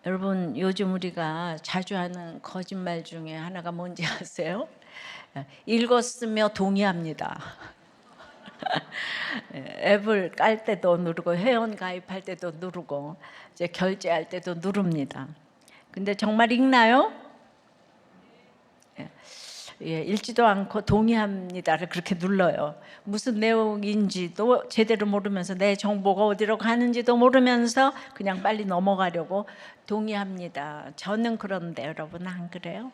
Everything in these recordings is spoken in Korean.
여러분, 요즘 우리가 자주 하는 거짓말 중에 하나가 뭔지 아세요? 읽었으며 동의합니다. 앱을 깔 때도 누르고 회원 가입할 때도 누르고 이제 결제할 때도 누릅니다. 근데 정말 읽나요? 읽지도 않고 동의합니다를 그렇게 눌러요. 무슨 내용인지도 제대로 모르면서, 내 정보가 어디로 가는지도 모르면서 그냥 빨리 넘어가려고 동의합니다. 저는 그런데 여러분 안 그래요?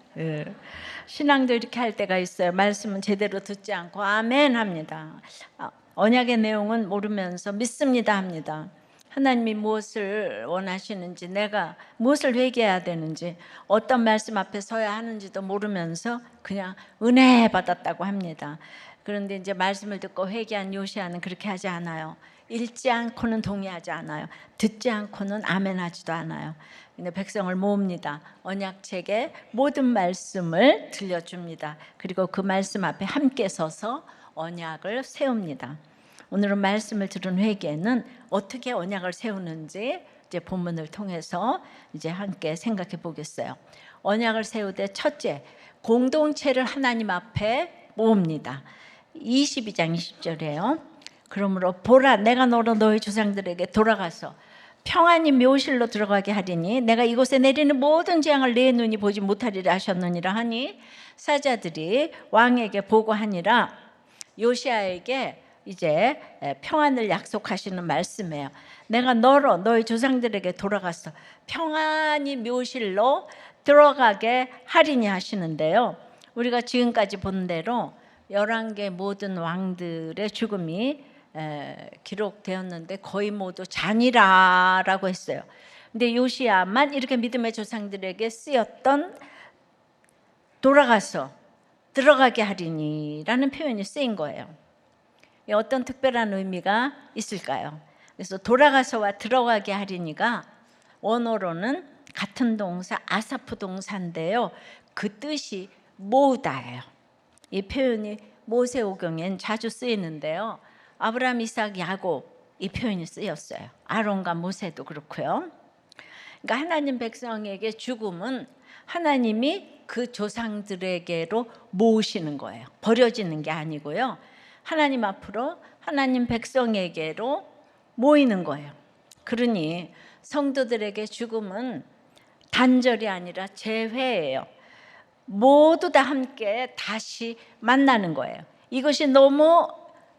신앙도 이렇게 할 때가 있어요. 말씀은 제대로 듣지 않고 아멘 합니다. 언약의 내용은 모르면서 믿습니다 합니다. 하나님이 무엇을 원하시는지, 내가 무엇을 회개해야 되는지, 어떤 말씀 앞에 서야 하는지도 모르면서 그냥 은혜 받았다고 합니다. 그런데 이제 말씀을 듣고 회개한 요시야는 그렇게 하지 않아요. 읽지 않고는 동의하지 않아요. 듣지 않고는 아멘하지도 않아요. 근데 백성을 모읍니다. 언약책의 모든 말씀을 들려줍니다. 그리고 그 말씀 앞에 함께 서서 언약을 세웁니다. 오늘은 말씀을 들은 회개는 어떻게 언약을 세우는지 이제 본문을 통해서 이제 함께 생각해 보겠어요. 언약을 세우되 첫째, 공동체를 하나님 앞에 모읍니다. 22장 20절이에요. 그러므로 보라, 내가 너로 너희 조상들에게 돌아가서 평안히 묘실로 들어가게 하리니 내가 이곳에 내리는 모든 재앙을 내 눈이 보지 못하리라 하셨느니라 하니, 사자들이 왕에게 보고하니라. 요시야에게 이제 평안을 약속하시는 말씀이에요. 내가 너로 너희 조상들에게 돌아가서 평안히 묘실로 들어가게 하리니 하시는데요. 우리가 지금까지 본 대로 11개 모든 왕들의 죽음이 기록되었는데 거의 모두 잔이라라고 했어요. 근데 요시야만 이렇게 믿음의 조상들에게 쓰였던 돌아가서 들어가게 하리니라는 표현이 쓰인 거예요. 어떤 특별한 의미가 있을까요? 그래서 돌아가서와 들어가게 하리니가 원어로는 같은 동사 아사프 동사인데요. 그 뜻이 모으다예요. 이 표현이 모세오경엔 자주 쓰이는데요. 아브라함, 이삭, 야곱 이 표현이 쓰였어요. 아론과 모세도 그렇고요. 그러니까 하나님 백성에게 죽음은 하나님이 그 조상들에게로 모으시는 거예요. 버려지는 게 아니고요. 하나님 앞으로 하나님 백성에게로 모이는 거예요. 그러니 성도들에게 죽음은 단절이 아니라 재회예요. 모두 다 함께 다시 만나는 거예요. 이것이 너무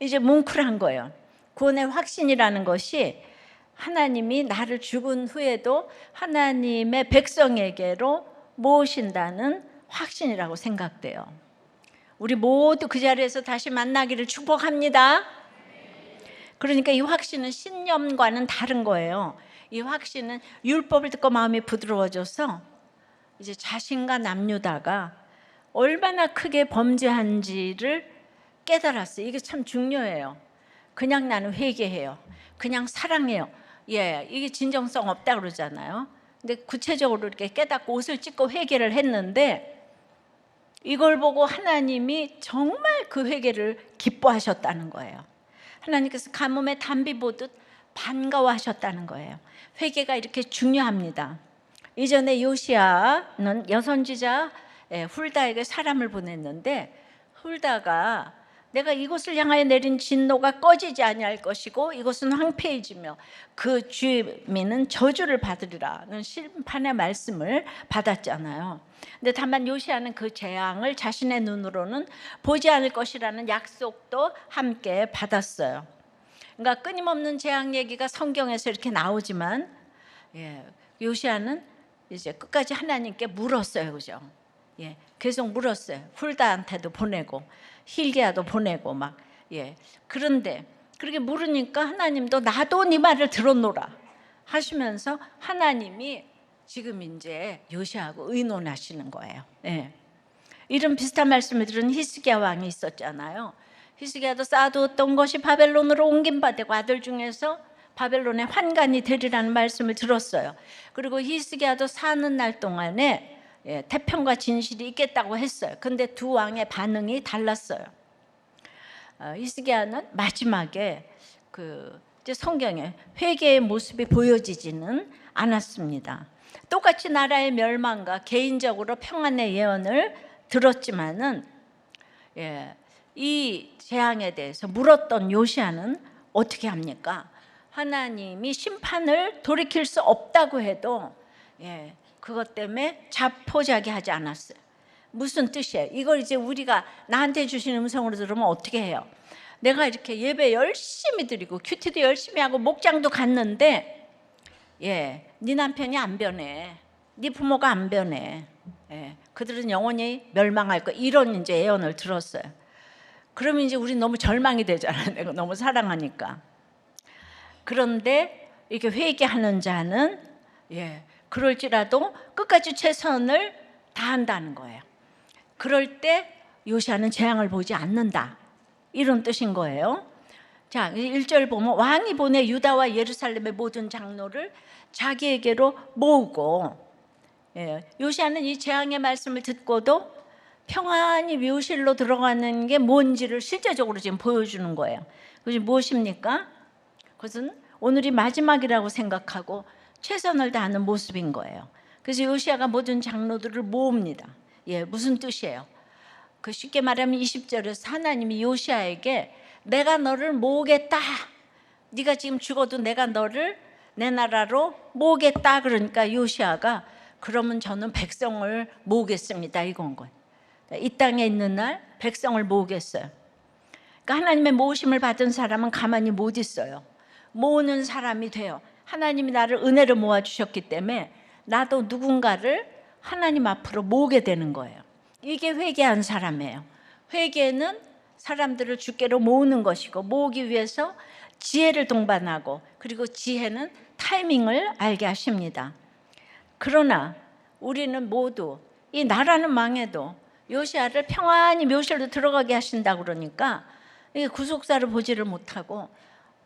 이제 뭉클한 거예요. 구원의 확신이라는 것이 하나님이 나를 죽은 후에도 하나님의 백성에게로 모으신다는 확신이라고 생각돼요. 우리 모두 그 자리에서 다시 만나기를 축복합니다. 그러니까 이 확신은 신념과는 다른 거예요. 이 확신은 율법을 듣고 마음이 부드러워져서 이제 자신과 남유다가 얼마나 크게 범죄한지를 깨달았어요. 이게 참 중요해요. 그냥 나는 회개해요. 그냥 사랑해요. 이게 진정성 없다 그러잖아요. 근데 구체적으로 이렇게 깨닫고 옷을 찢고 회개를 했는데, 이걸 보고 하나님이 정말 그 회개를 기뻐하셨다는 거예요. 하나님께서 가뭄에 단비 보듯 반가워하셨다는 거예요. 회개가 이렇게 중요합니다. 이전에 요시야는 여선지자 훌다에게 사람을 보냈는데, 훌다가 내가 이곳을 향하여 내린 진노가 꺼지지 아니할 것이고 이곳은 황폐해지며 그 주민은 저주를 받으리라는 심판의 말씀을 받았잖아요. 근데 다만 요시야는 그 재앙을 자신의 눈으로는 보지 않을 것이라는 약속도 함께 받았어요. 그러니까 끊임없는 재앙 얘기가 성경에서 이렇게 나오지만 요시야는 이제 끝까지 하나님께 물었어요. 그죠? 계속 물었어요. 훌다한테도 보내고 힐기야도 보내고 막. 그런데 그렇게 물으니까 하나님도 나도 네 말을 들었노라 하시면서 하나님이 지금 이제 요시야하고 의논하시는 거예요. 이런 비슷한 말씀을 들은 히스기야 왕이 있었잖아요. 히스기야도 쌓아두었던 것이 바벨론으로 옮긴 바 되고 아들 중에서 바벨론의 환관이 되리라는 말씀을 들었어요. 그리고 히스기야도 사는 날 동안에 태평과 진실이 있겠다고 했어요. 근데 두 왕의 반응이 달랐어요. 히스기야는 마지막에 이제 성경에 회개의 모습이 보여지지는 않았습니다. 똑같이 나라의 멸망과 개인적으로 평안의 예언을 들었지만은 이 재앙에 대해서 물었던 요시야는 어떻게 합니까? 하나님이 심판을 돌이킬 수 없다고 해도 그것 때문에 자포자기하지 않았어요. 무슨 뜻이에요? 이걸 이제 우리가 나한테 주신 음성으로 들으면 어떻게 해요? 내가 이렇게 예배 열심히 드리고 큐티도 열심히 하고 목장도 갔는데 네 남편이 안 변해, 네 부모가 안 변해, 그들은 영원히 멸망할 거, 이런 이제 예언을 들었어요. 그러면 이제 우리 너무 절망이 되잖아요. 내가 너무 사랑하니까. 그런데 이렇게 회개하는 자는 그럴지라도 끝까지 최선을 다한다는 거예요. 그럴 때 요시야는 재앙을 보지 않는다, 이런 뜻인 거예요. 자, 1절 보면 왕이 보내 유다와 예루살렘의 모든 장로를 자기에게로 모으고, 요시야는 이 재앙의 말씀을 듣고도 평안히 묘실로 들어가는 게 뭔지를 실제적으로 지금 보여주는 거예요. 그것이 무엇입니까? 그것은 오늘이 마지막이라고 생각하고 최선을 다하는 모습인 거예요. 그래서 요시야가 모든 장로들을 모읍니다. 무슨 뜻이에요? 그 쉽게 말하면 20절에서 하나님이 요시야에게 내가 너를 모으겠다, 네가 지금 죽어도 내가 너를 내 나라로 모으겠다. 그러니까 요시야가 그러면 저는 백성을 모으겠습니다, 이건 거예요. 이 땅에 있는 날 백성을 모으겠어요. 그러니까 하나님의 모으심을 받은 사람은 가만히 못 있어요. 모으는 사람이 돼요. 하나님이 나를 은혜로 모아주셨기 때문에 나도 누군가를 하나님 앞으로 모으게 되는 거예요. 이게 회개한 사람이에요. 회개는 사람들을 주께로 모으는 것이고, 모으기 위해서 지혜를 동반하고, 그리고 지혜는 타이밍을 알게 하십니다. 그러나 우리는 모두 이 나라는 망해도 요시야를 평안히 묘실로 들어가게 하신다고 그러니까 구속사를 보지를 못하고,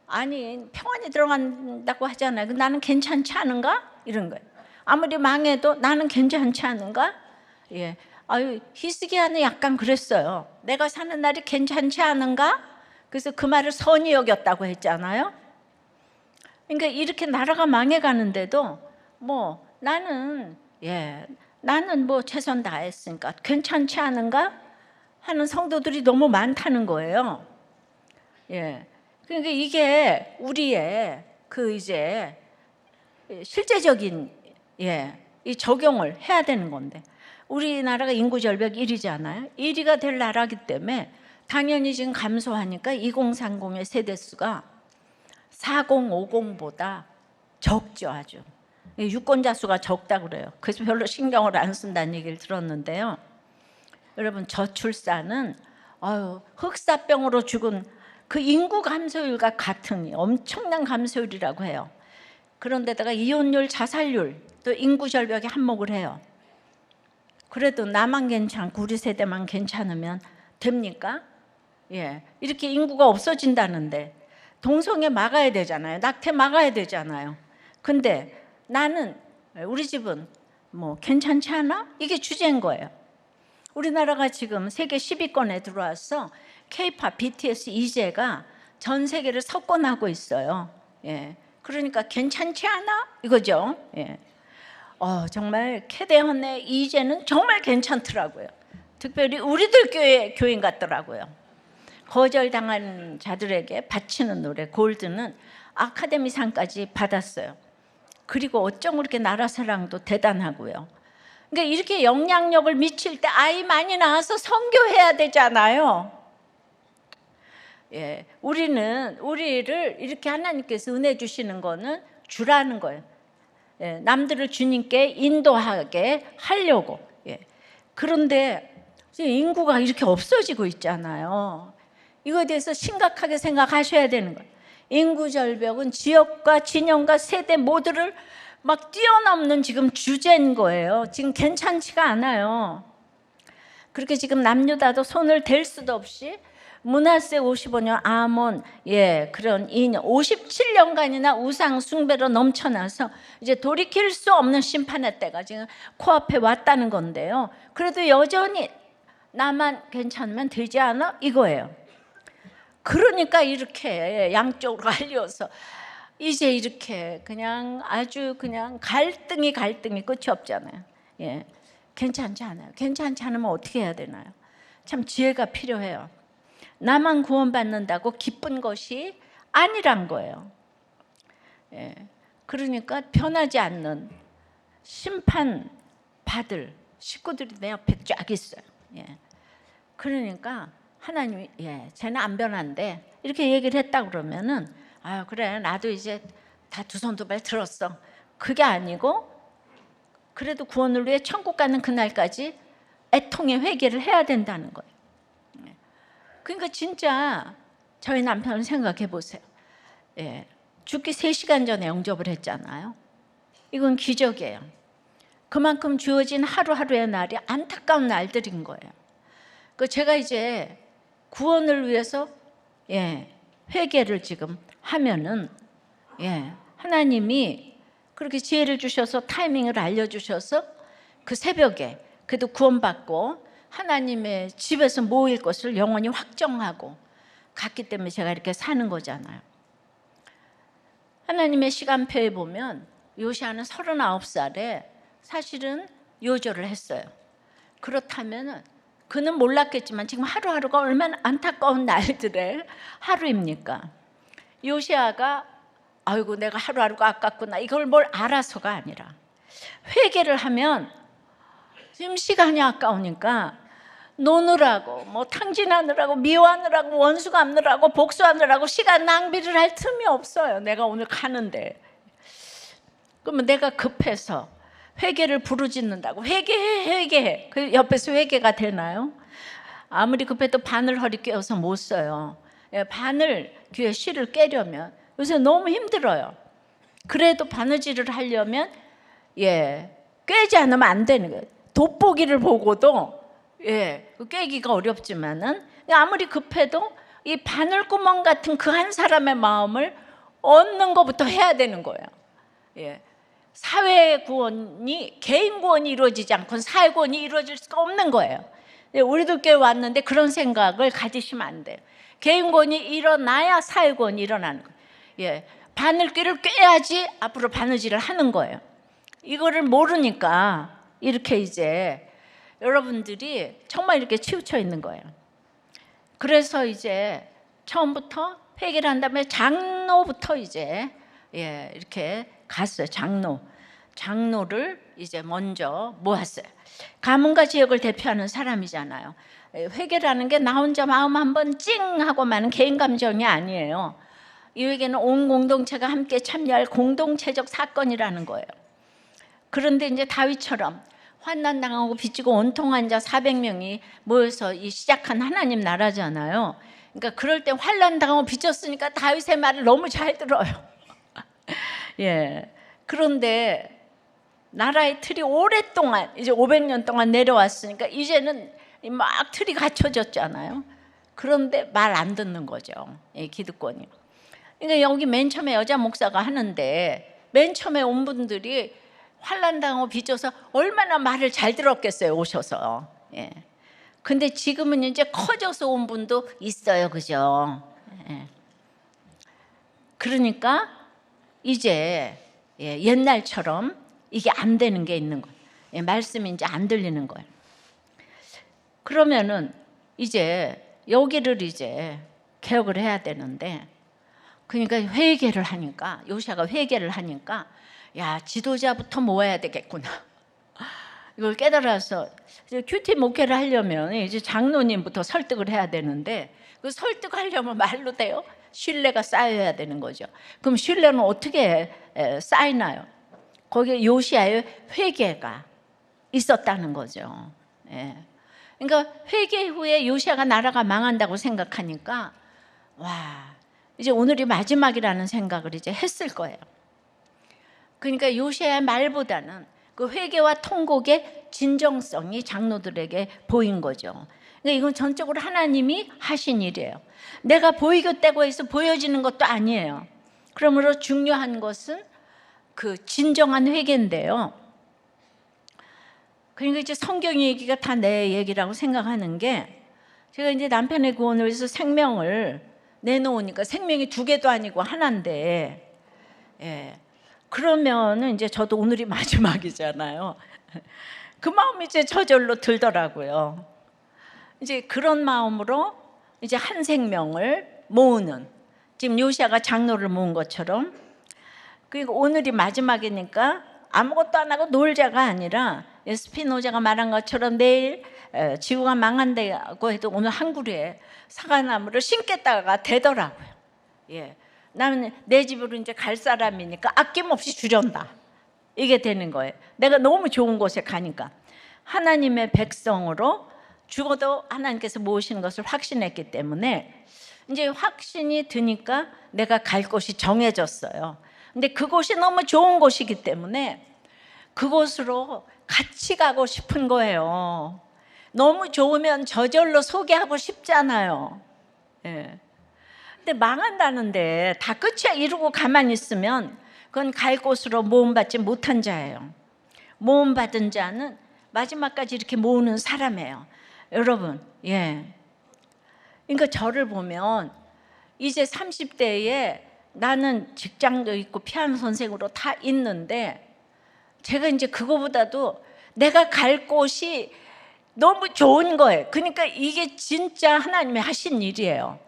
아니 평안히 들어간다고 하잖아요. 나는 괜찮지 않은가? 이런 거예요. 아무리 망해도 나는 괜찮지 않은가? 히스기야는 약간 그랬어요. 내가 사는 날이 괜찮지 않은가? 그래서 그 말을 선히 여겼다고 했잖아요. 그러니까 이렇게 나라가 망해가는데도 나는 최선 다했으니까 괜찮지 않은가 하는 성도들이 너무 많다는 거예요. 그러니까 이게 우리의 그 이제 실제적인 이 적용을 해야 되는 건데, 우리나라가 인구 절벽 1위잖아요. 1위가 될 나라기 때문에 당연히 지금 감소하니까 2030의 세대수가 4050보다 적죠. 아주 유권자 수가 적다고 그래요. 그래서 별로 신경을 안 쓴다는 얘기를 들었는데요. 여러분, 저출산은 흑사병으로 죽은 그 인구 감소율과 같은 엄청난 감소율이라고 해요. 그런데다가 이혼율, 자살률, 또 인구 절벽에 한몫을 해요. 그래도 나만 괜찮고 우리 세대만 괜찮으면 됩니까? 이렇게 인구가 없어진다는데 동성애 막아야 되잖아요. 낙태 막아야 되잖아요. 근데 나는, 우리 집은 괜찮지 않아? 이게 주제인 거예요. 우리나라가 지금 세계 10위권에 들어와서 K-팝, BTS, 이재가 전 세계를 석권하고 있어요. 그러니까 괜찮지 않아? 이거죠. 정말 캐대헌의 이재는 정말 괜찮더라고요. 특별히 우리들 교회 교인 같더라고요. 거절당한 자들에게 바치는 노래 골드는 아카데미상까지 받았어요. 그리고 어쩜 그렇게 나라 사랑도 대단하고요. 그러니까 이렇게 영향력을 미칠 때 아이 많이 낳아서 선교해야 되잖아요. 우리를 이렇게 하나님께서 은혜 주시는 거는 주라는 거예요. 남들을 주님께 인도하게 하려고. 그런데 인구가 이렇게 없어지고 있잖아요. 이거에 대해서 심각하게 생각하셔야 되는 거예요. 인구 절벽은 지역과 진영과 세대 모두를 막 뛰어넘는 지금 주제인 거예요. 지금 괜찮지가 않아요. 그렇게 지금 남유다도 손을 댈 수도 없이 므낫세 55년 아몬 그런 2년 57년간이나 우상 숭배로 넘쳐나서 이제 돌이킬 수 없는 심판의 때가 지금 코앞에 왔다는 건데요. 그래도 여전히 나만 괜찮으면 되지 않아? 이거예요. 그러니까 이렇게 양쪽으로 갈려서 이제 이렇게 그냥 아주 그냥 갈등이 끝이 없잖아요. 예, 괜찮지 않아요. 괜찮지 않으면 어떻게 해야 되나요? 참 지혜가 필요해요. 나만 구원받는다고 기쁜 것이 아니란 거예요. 예, 그러니까 변하지 않는 심판 받을 식구들이 내 옆에 쫙 있어요. 예, 그러니까 하나님이 쟤는 안 변한대 이렇게 얘기를 했다 그러면은 아 그래 나도 이제 다 두 손 두 발 들었어. 그게 아니고 그래도 구원을 위해 천국 가는 그날까지 애통의 회개를 해야 된다는 거예요. 그러니까 진짜 저희 남편을 생각해 보세요. 예, 죽기 3시간 전에 영접을 했잖아요. 이건 기적이에요. 그만큼 주어진 하루하루의 날이 안타까운 날들인 거예요. 그 제가 이제 구원을 위해서 회개를 지금 하면은 하나님이 그렇게 지혜를 주셔서 타이밍을 알려주셔서 그 새벽에 그래도 구원받고 하나님의 집에서 모일 것을 영원히 확정하고 갔기 때문에 제가 이렇게 사는 거잖아요. 하나님의 시간표에 보면 요시아는 39살에 사실은 요절을 했어요. 그렇다면 그는 몰랐겠지만 지금 하루하루가 얼마나 안타까운 날들의 하루입니까? 요시아가 아이고 내가 하루하루가 아깝구나 이걸 뭘 알아서가 아니라 회개를 하면 지금 시간이 아까우니까 노느라고 뭐 탕진하느라고 미워하느라고 원수 갚느라고 복수하느라고 시간 낭비를 할 틈이 없어요. 내가 오늘 가는데 그러면 내가 급해서 회개를 부르짖는다고 회개해 그 옆에서 회개가 되나요? 아무리 급해도 바늘 허리 꿰어서 못 써요. 바늘 귀에 실을 꿰려면 요새 너무 힘들어요. 그래도 바느질을 하려면 꿰지 않으면 안 되는 거예요. 돋보기를 보고도 꿰기가 어렵지만은 아무리 급해도 이 바늘구멍 같은 그 한 사람의 마음을 얻는 것부터 해야 되는 거예요. 사회 구원이 개인 구원이 이루어지지 않고는 사회 구원이 이루어질 수가 없는 거예요. 우리도 꽤 왔는데 그런 생각을 가지시면 안 돼요. 개인 구원이 일어나야 사회 구원이 일어나는 거예요. 바늘귀를 꿰야지 앞으로 바느질을 하는 거예요. 이거를 모르니까 이렇게 이제 여러분들이 정말 이렇게 치우쳐 있는 거예요. 그래서 이제 처음부터 회개를 한 다음에 장로부터 이제 이렇게 갔어요. 장로를 이제 먼저 모았어요. 가문과 지역을 대표하는 사람이잖아요. 회개라는 게 나 혼자 마음 한번 찡 하고 마는 개인 감정이 아니에요. 이 회개는 온 공동체가 함께 참여할 공동체적 사건이라는 거예요. 그런데 이제 다윗처럼 환난당하고 빚지고 원통한 자 400명이 모여서 시작한 하나님 나라잖아요. 그러니까 그럴 때 환난당하고 빚졌으니까 다윗의 말을 너무 잘 들어요. 그런데 나라의 틀이 오랫동안 이제 500년 동안 내려왔으니까 이제는 막 틀이 갖춰졌잖아요. 그런데 말 안 듣는 거죠. 기득권이. 그러니까 여기 맨 처음에 여자 목사가 하는데 맨 처음에 온 분들이 환난당하고 빚져서 얼마나 말을 잘 들었겠어요. 오셔서. 근데 지금은 이제 커져서 온 분도 있어요. 그죠? 그러니까 이제 옛날처럼 이게 안 되는 게 있는 거예요. 말씀이 이제 안 들리는 거예요. 그러면은 이제 여기를 이제 개혁을 해야 되는데 그러니까 회개를 하니까 요시아가 회개를 하니까 야 지도자부터 모아야 되겠구나. 이걸 깨달아서 큐티 목회를 하려면 이제 장로님부터 설득을 해야 되는데 그 설득하려면 말로 돼요? 신뢰가 쌓여야 되는 거죠. 그럼 신뢰는 어떻게 쌓이나요? 거기에 요시아의 회개가 있었다는 거죠. 그러니까 회개 후에 요시아가 나라가 망한다고 생각하니까 와 이제 오늘이 마지막이라는 생각을 이제 했을 거예요. 그러니까 요시아의 말보다는 그 회개와 통곡의 진정성이 장로들에게 보인 거죠. 그러니까 이건 전적으로 하나님이 하신 일이에요. 내가 보이겠다고 해서 보여지는 것도 아니에요. 그러므로 중요한 것은 그 진정한 회개인데요. 그러니까 이제 성경 얘기가 다 내 얘기라고 생각하는 게 제가 이제 남편의 구원을 위해서 생명을 내놓으니까 생명이 2개도 아니고 하나인데 예. 그러면은 이제 저도 오늘이 마지막이잖아요. 그 마음이 이제 저절로 들더라고요. 이제 그런 마음으로 이제 한 생명을 모으는, 지금 요시아가 장로를 모은 것처럼, 그리고 오늘이 마지막이니까 아무것도 안 하고 놀자가 아니라 스피노자가 말한 것처럼 내일 지구가 망한다고 해도 오늘 한 그루에 사과나무를 심겠다가 되더라고요. 예. 나는 내 집으로 이제 갈 사람이니까 아낌없이 주련다. 이게 되는 거예요. 내가 너무 좋은 곳에 가니까. 하나님의 백성으로 죽어도 하나님께서 모으시는 것을 확신했기 때문에 이제 확신이 드니까 내가 갈 곳이 정해졌어요. 근데 그곳이 너무 좋은 곳이기 때문에 그곳으로 같이 가고 싶은 거예요. 너무 좋으면 저절로 소개하고 싶잖아요. 예. 근데 망한다는데 다 끝이야 이러고 가만히 있으면 그건 갈 곳으로 모험받지 못한 자예요. 모험받은 자는 마지막까지 이렇게 모으는 사람이에요. 여러분, 예. 그러니까 저를 보면 이제 30대에 나는 직장도 있고 피아노 선생으로 다 있는데 제가 이제 그거보다도 내가 갈 곳이 너무 좋은 거예요. 그러니까 이게 진짜 하나님이 하신 일이에요.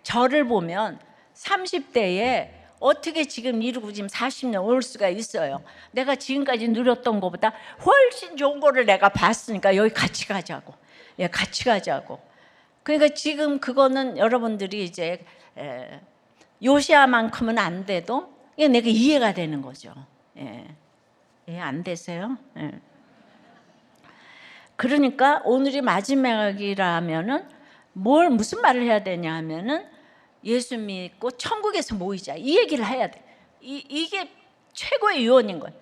저를 보면 30대에 어떻게 지금 이루고 지금 40년 올 수가 있어요. 내가 지금까지 누렸던 것보다 훨씬 좋은 거를 내가 봤으니까 여기 같이 가자고. 예, 같이 가자고. 그러니까 지금 그거는 여러분들이 이제 요시아만큼은 안 돼도 이게 내가 이해가 되는 거죠. 예, 예, 안 되세요? 예. 그러니까 오늘이 마지막이라면은 무슨 말을 해야 되냐 하면은 예수 믿고 천국에서 모이자 이 얘기를 해야 돼. 이게 최고의 유언인 거예요.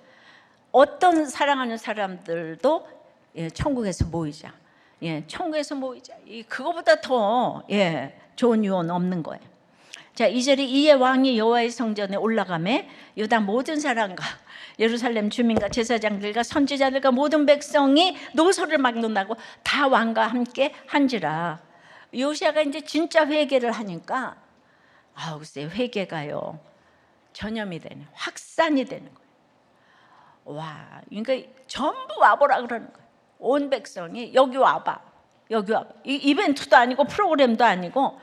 어떤 사랑하는 사람들도 예, 천국에서 모이자. 예, 천국에서 모이자. 그거보다 더 예, 좋은 유언 없는 거예요. 자, 2절에 이에 왕이 여호와의 성전에 올라가매 유다 모든 사람과 예루살렘 주민과 제사장들과 선지자들과 모든 백성이 노소를 막론하고 다 왕과 함께 한지라. 요시아가 이제 진짜 회개를 하니까 글쎄 회개가요 전염이 되는, 확산이 되는 거예요. 와, 그러니까 전부 와보라 그러는 거예요. 온 백성이 여기 와봐, 여기 와봐. 이벤트도 아니고 프로그램도 아니고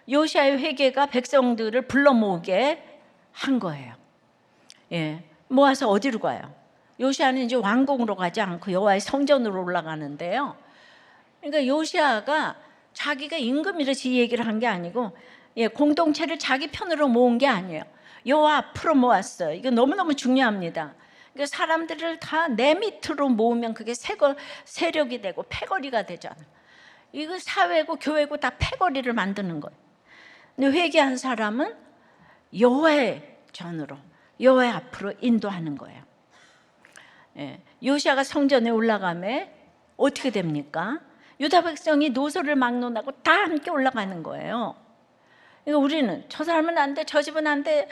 요시아의 회개가 백성들을 불러 모으게 한 거예요. 예, 모아서 어디로 가요? 요시아는 이제 왕궁으로 가지 않고 여호와의 성전으로 올라가는데요. 그러니까 요시아가 자기가 임금이라서 이 얘기를 한 게 아니고 예, 공동체를 자기 편으로 모은 게 아니에요. 여호와 앞으로 모았어요. 이거 너무너무 중요합니다. 그러니까 사람들을 다 내 밑으로 모으면 그게 세력이 되고 패거리가 되잖아. 이거 사회고 교회고 다 패거리를 만드는 거예요. 근데 회개한 사람은 여호와의 전으로, 여호와의 앞으로 인도하는 거예요. 예, 요시아가 성전에 올라가면 어떻게 됩니까? 유다 백성이 노소를 막론하고 다 함께 올라가는 거예요. 그러니까 우리는 저 사람은 안 돼, 저 집은 안 돼,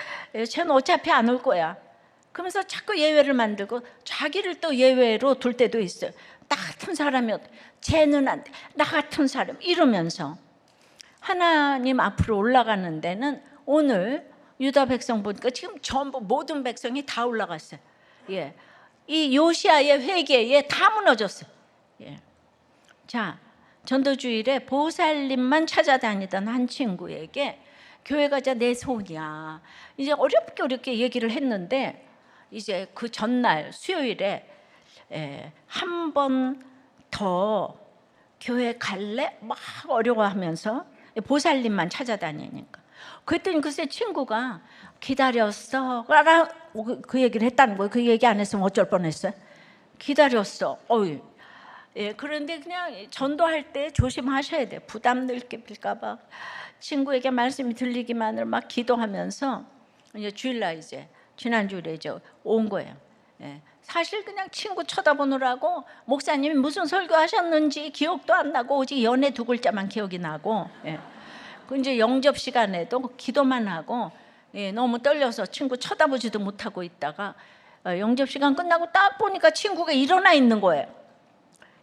쟤는 어차피 안 올 거야. 그러면서 자꾸 예외를 만들고 자기를 또 예외로 둘 때도 있어요. 나 같은 사람이 쟤는 안 돼, 나 같은 사람 이러면서 하나님 앞으로 올라가는 데는 오늘 유다 백성 보니까 지금 전부 모든 백성이 다 올라갔어요. 예, 이 요시아의 회개에 다 무너졌어요. 예. 자, 전도주일에 보살님만 찾아다니던 한 친구에게 교회 가자 내 소원이야. 이제 어렵게 얘기를 했는데 이제 그 전날 수요일에 한 번 더 교회 갈래? 막 어려워하면서 보살님만 찾아다니니까. 그랬더니 글쎄 친구가 기다렸어. 그 얘기를 했다는 거예요. 그 얘기 안 했으면 어쩔 뻔했어요. 기다렸어. 예, 그런데 그냥 전도할 때 조심하셔야 돼요. 부담 느낄까 봐. 친구에게 말씀이 들리기만을 막 기도하면서 이제 주일날 이제 지난 주일에 이제 온 거예요. 예, 사실 그냥 친구 쳐다보느라고 목사님이 무슨 설교하셨는지 기억도 안 나고 오직 연애 두 글자만 기억이 나고, 예, 그 이제 영접 시간에도 기도만 하고 예, 너무 떨려서 친구 쳐다보지도 못하고 있다가 영접 시간 끝나고 딱 보니까 친구가 일어나 있는 거예요.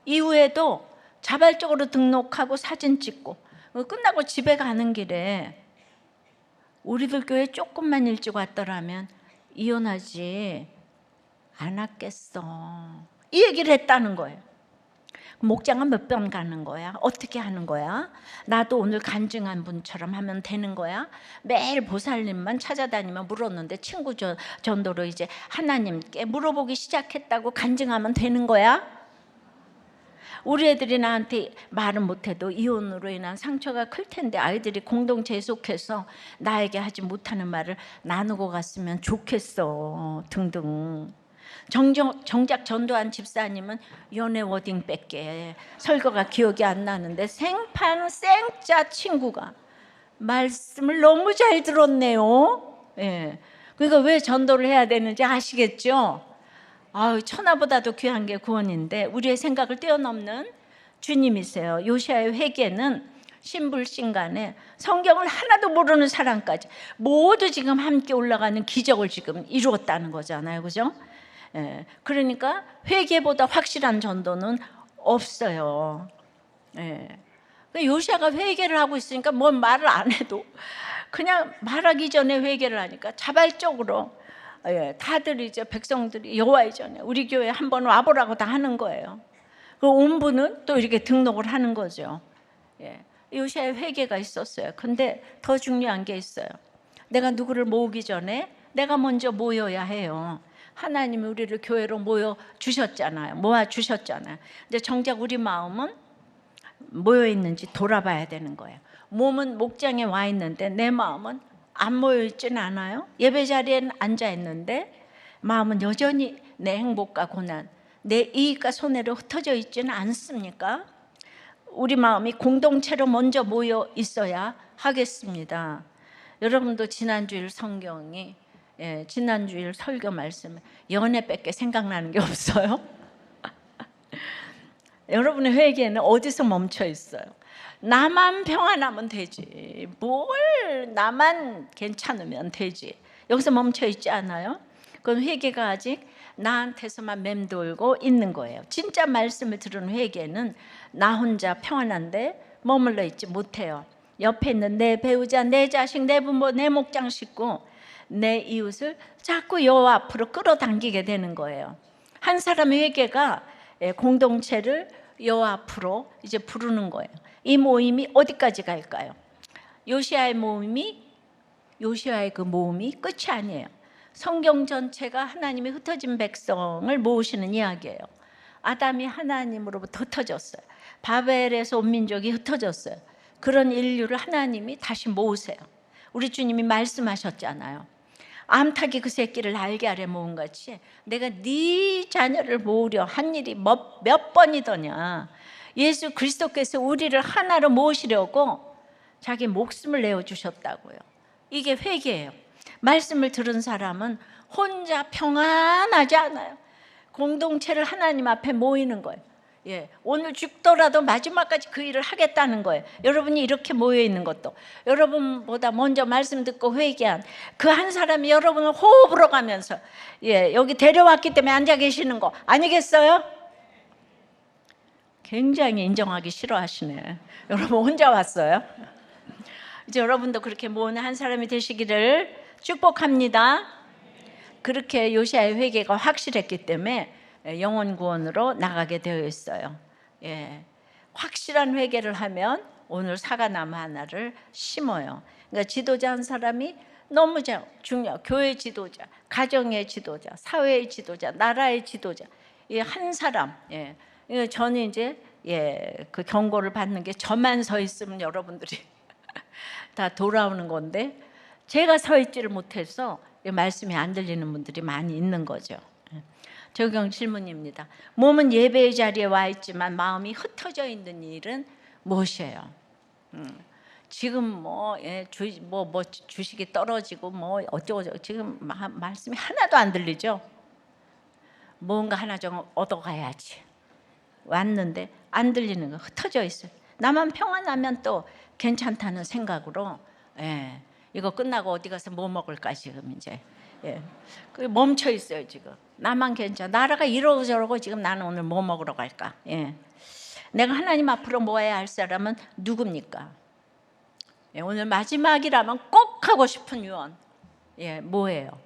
이후에도 자발적으로 등록하고 사진 찍고 끝나고 집에 가는 길에 우리들 교회 조금만 일찍 왔더라면 이혼하지 않았겠어. 이 얘기를 했다는 거예요. 목장은 몇 번 가는 거야? 어떻게 하는 거야? 나도 오늘 간증한 분처럼 하면 되는 거야? 매일 보살님만 찾아다니면 물었는데 친구 전도로 이제 하나님께 물어보기 시작했다고 간증하면 되는 거야? 우리 애들이 나한테 말은 못해도 이혼으로 인한 상처가 클 텐데 아이들이 공동체에 속해서 나에게 하지 못하는 말을 나누고 갔으면 좋겠어 등등. 정작 전도한 집사님은 연애 워딩밖에 설교가 기억이 안 나는데 생판 생짜 친구가 말씀을 너무 잘 들었네요. 예. 그러니까 왜 전도를 해야 되는지 아시겠죠? 아유, 천하보다도 귀한 게 구원인데 우리의 생각을 뛰어넘는 주님이세요. 요시아의 회개는 신불신간에 성경을 하나도 모르는 사람까지 모두 지금 함께 올라가는 기적을 지금 이루었다는 거잖아요, 그죠? 예, 그러니까 회개보다 확실한 전도는 없어요. 예. 요시아가 회개를 하고 있으니까 뭔 말을 안 해도 그냥 말하기 전에 회개를 하니까 자발적으로 다들 이제 백성들이 여호와의 전에 우리 교회 한번 와보라고 다 하는 거예요. 그 온 분은 또 이렇게 등록을 하는 거죠. 요시아의 회개가 있었어요. 근데 더 중요한 게 있어요. 내가 누구를 모으기 전에 내가 먼저 모여야 해요. 하나님이 우리를 교회로 모여 주셨잖아요. 모아 주셨잖아요. 근데 정작 우리 마음은 모여 있는지 돌아봐야 되는 거예요. 몸은 목장에 와 있는데 내 마음은 안 모여 있지는 않아요. 예배 자리에는 앉아 있는데 마음은 여전히 내 행복과 고난, 내 이익과 손해로 흩어져 있지는 않습니까? 우리 마음이 공동체로 먼저 모여 있어야 하겠습니다. 여러분도 지난주일 성경이 지난주일 설교 말씀에 연애밖에 생각나는 게 없어요? 여러분의 회개는 어디서 멈춰 있어요? 나만 평안하면 되지. 뭘 나만 괜찮으면 되지. 여기서 멈춰 있지 않아요? 그건 회개가 아직 나한테서만 맴돌고 있는 거예요. 진짜 말씀을 들은 회개는 나 혼자 평안한데 머물러 있지 못해요. 옆에 있는 내 배우자, 내 자식, 내 부모, 내 목장 식구, 내 이웃을 자꾸 여호와 앞으로 끌어당기게 되는 거예요. 한 사람의 회개가 공동체를 여호와 앞으로 이제 부르는 거예요. 이 모임이 어디까지 갈까요? 요시아의 그 모임이 끝이 아니에요. 성경 전체가 하나님이 흩어진 백성을 모으시는 이야기예요. 아담이 하나님으로부터 흩어졌어요. 바벨에서 온 민족이 흩어졌어요. 그런 인류를 하나님이 다시 모으세요. 우리 주님이 말씀하셨잖아요. 암탉이 그 새끼를 날개 아래 모은 같이 내가 네 자녀를 모으려 한 일이 몇 번이더냐. 예수 그리스도께서 우리를 하나로 모으시려고 자기 목숨을 내어주셨다고요. 이게 회개예요. 말씀을 들은 사람은 혼자 평안하지 않아요. 공동체를 하나님 앞에 모이는 거예요. 오늘 죽더라도 마지막까지 그 일을 하겠다는 거예요. 여러분이 이렇게 모여 있는 것도 여러분보다 먼저 말씀 듣고 회개한 그 한 사람이 여러분을 호흡으로 가면서 여기 데려왔기 때문에 앉아 계시는 거 아니겠어요? 굉장히 인정하기 싫어하시네. 여러분 혼자 왔어요? 이제 여러분도 그렇게 모으는 한 사람이 되시기를 축복합니다. 그렇게 요시아의 회개가 확실했기 때문에 영혼 구원으로 나가게 되어 있어요. 확실한 회개를 하면 오늘 사과나무 하나를 심어요. 그러니까 지도자 한 사람이 너무 중요해요. 교회 지도자, 가정의 지도자, 사회의 지도자, 나라의 지도자. 이 한 사람. 저는 이제 그 경고를 받는 게 저만 서 있으면 여러분들이 다 돌아오는 건데 제가 서 있지를 못해서 말씀이 안 들리는 분들이 많이 있는 거죠. 적용 질문입니다. 몸은 예배의 자리에 와 있지만 마음이 흩어져 있는 일은 무엇이에요? 지금 주식이 떨어지고 어쩌고 지금 말씀이 하나도 안 들리죠? 뭔가 하나 좀 얻어가야지. 왔는데 안 들리는 거 흩어져 있어요. 나만 평안하면 또 괜찮다는 생각으로 이거 끝나고 어디 가서 뭐 먹을까 지금 이제 멈춰 있어요. 지금 나만 괜찮아. 나라가 이러고 저러고 지금 나는 오늘 뭐 먹으러 갈까? 내가 하나님 앞으로 모아야 할 사람은 누굽니까? 오늘 마지막이라면 꼭 하고 싶은 유언 뭐예요?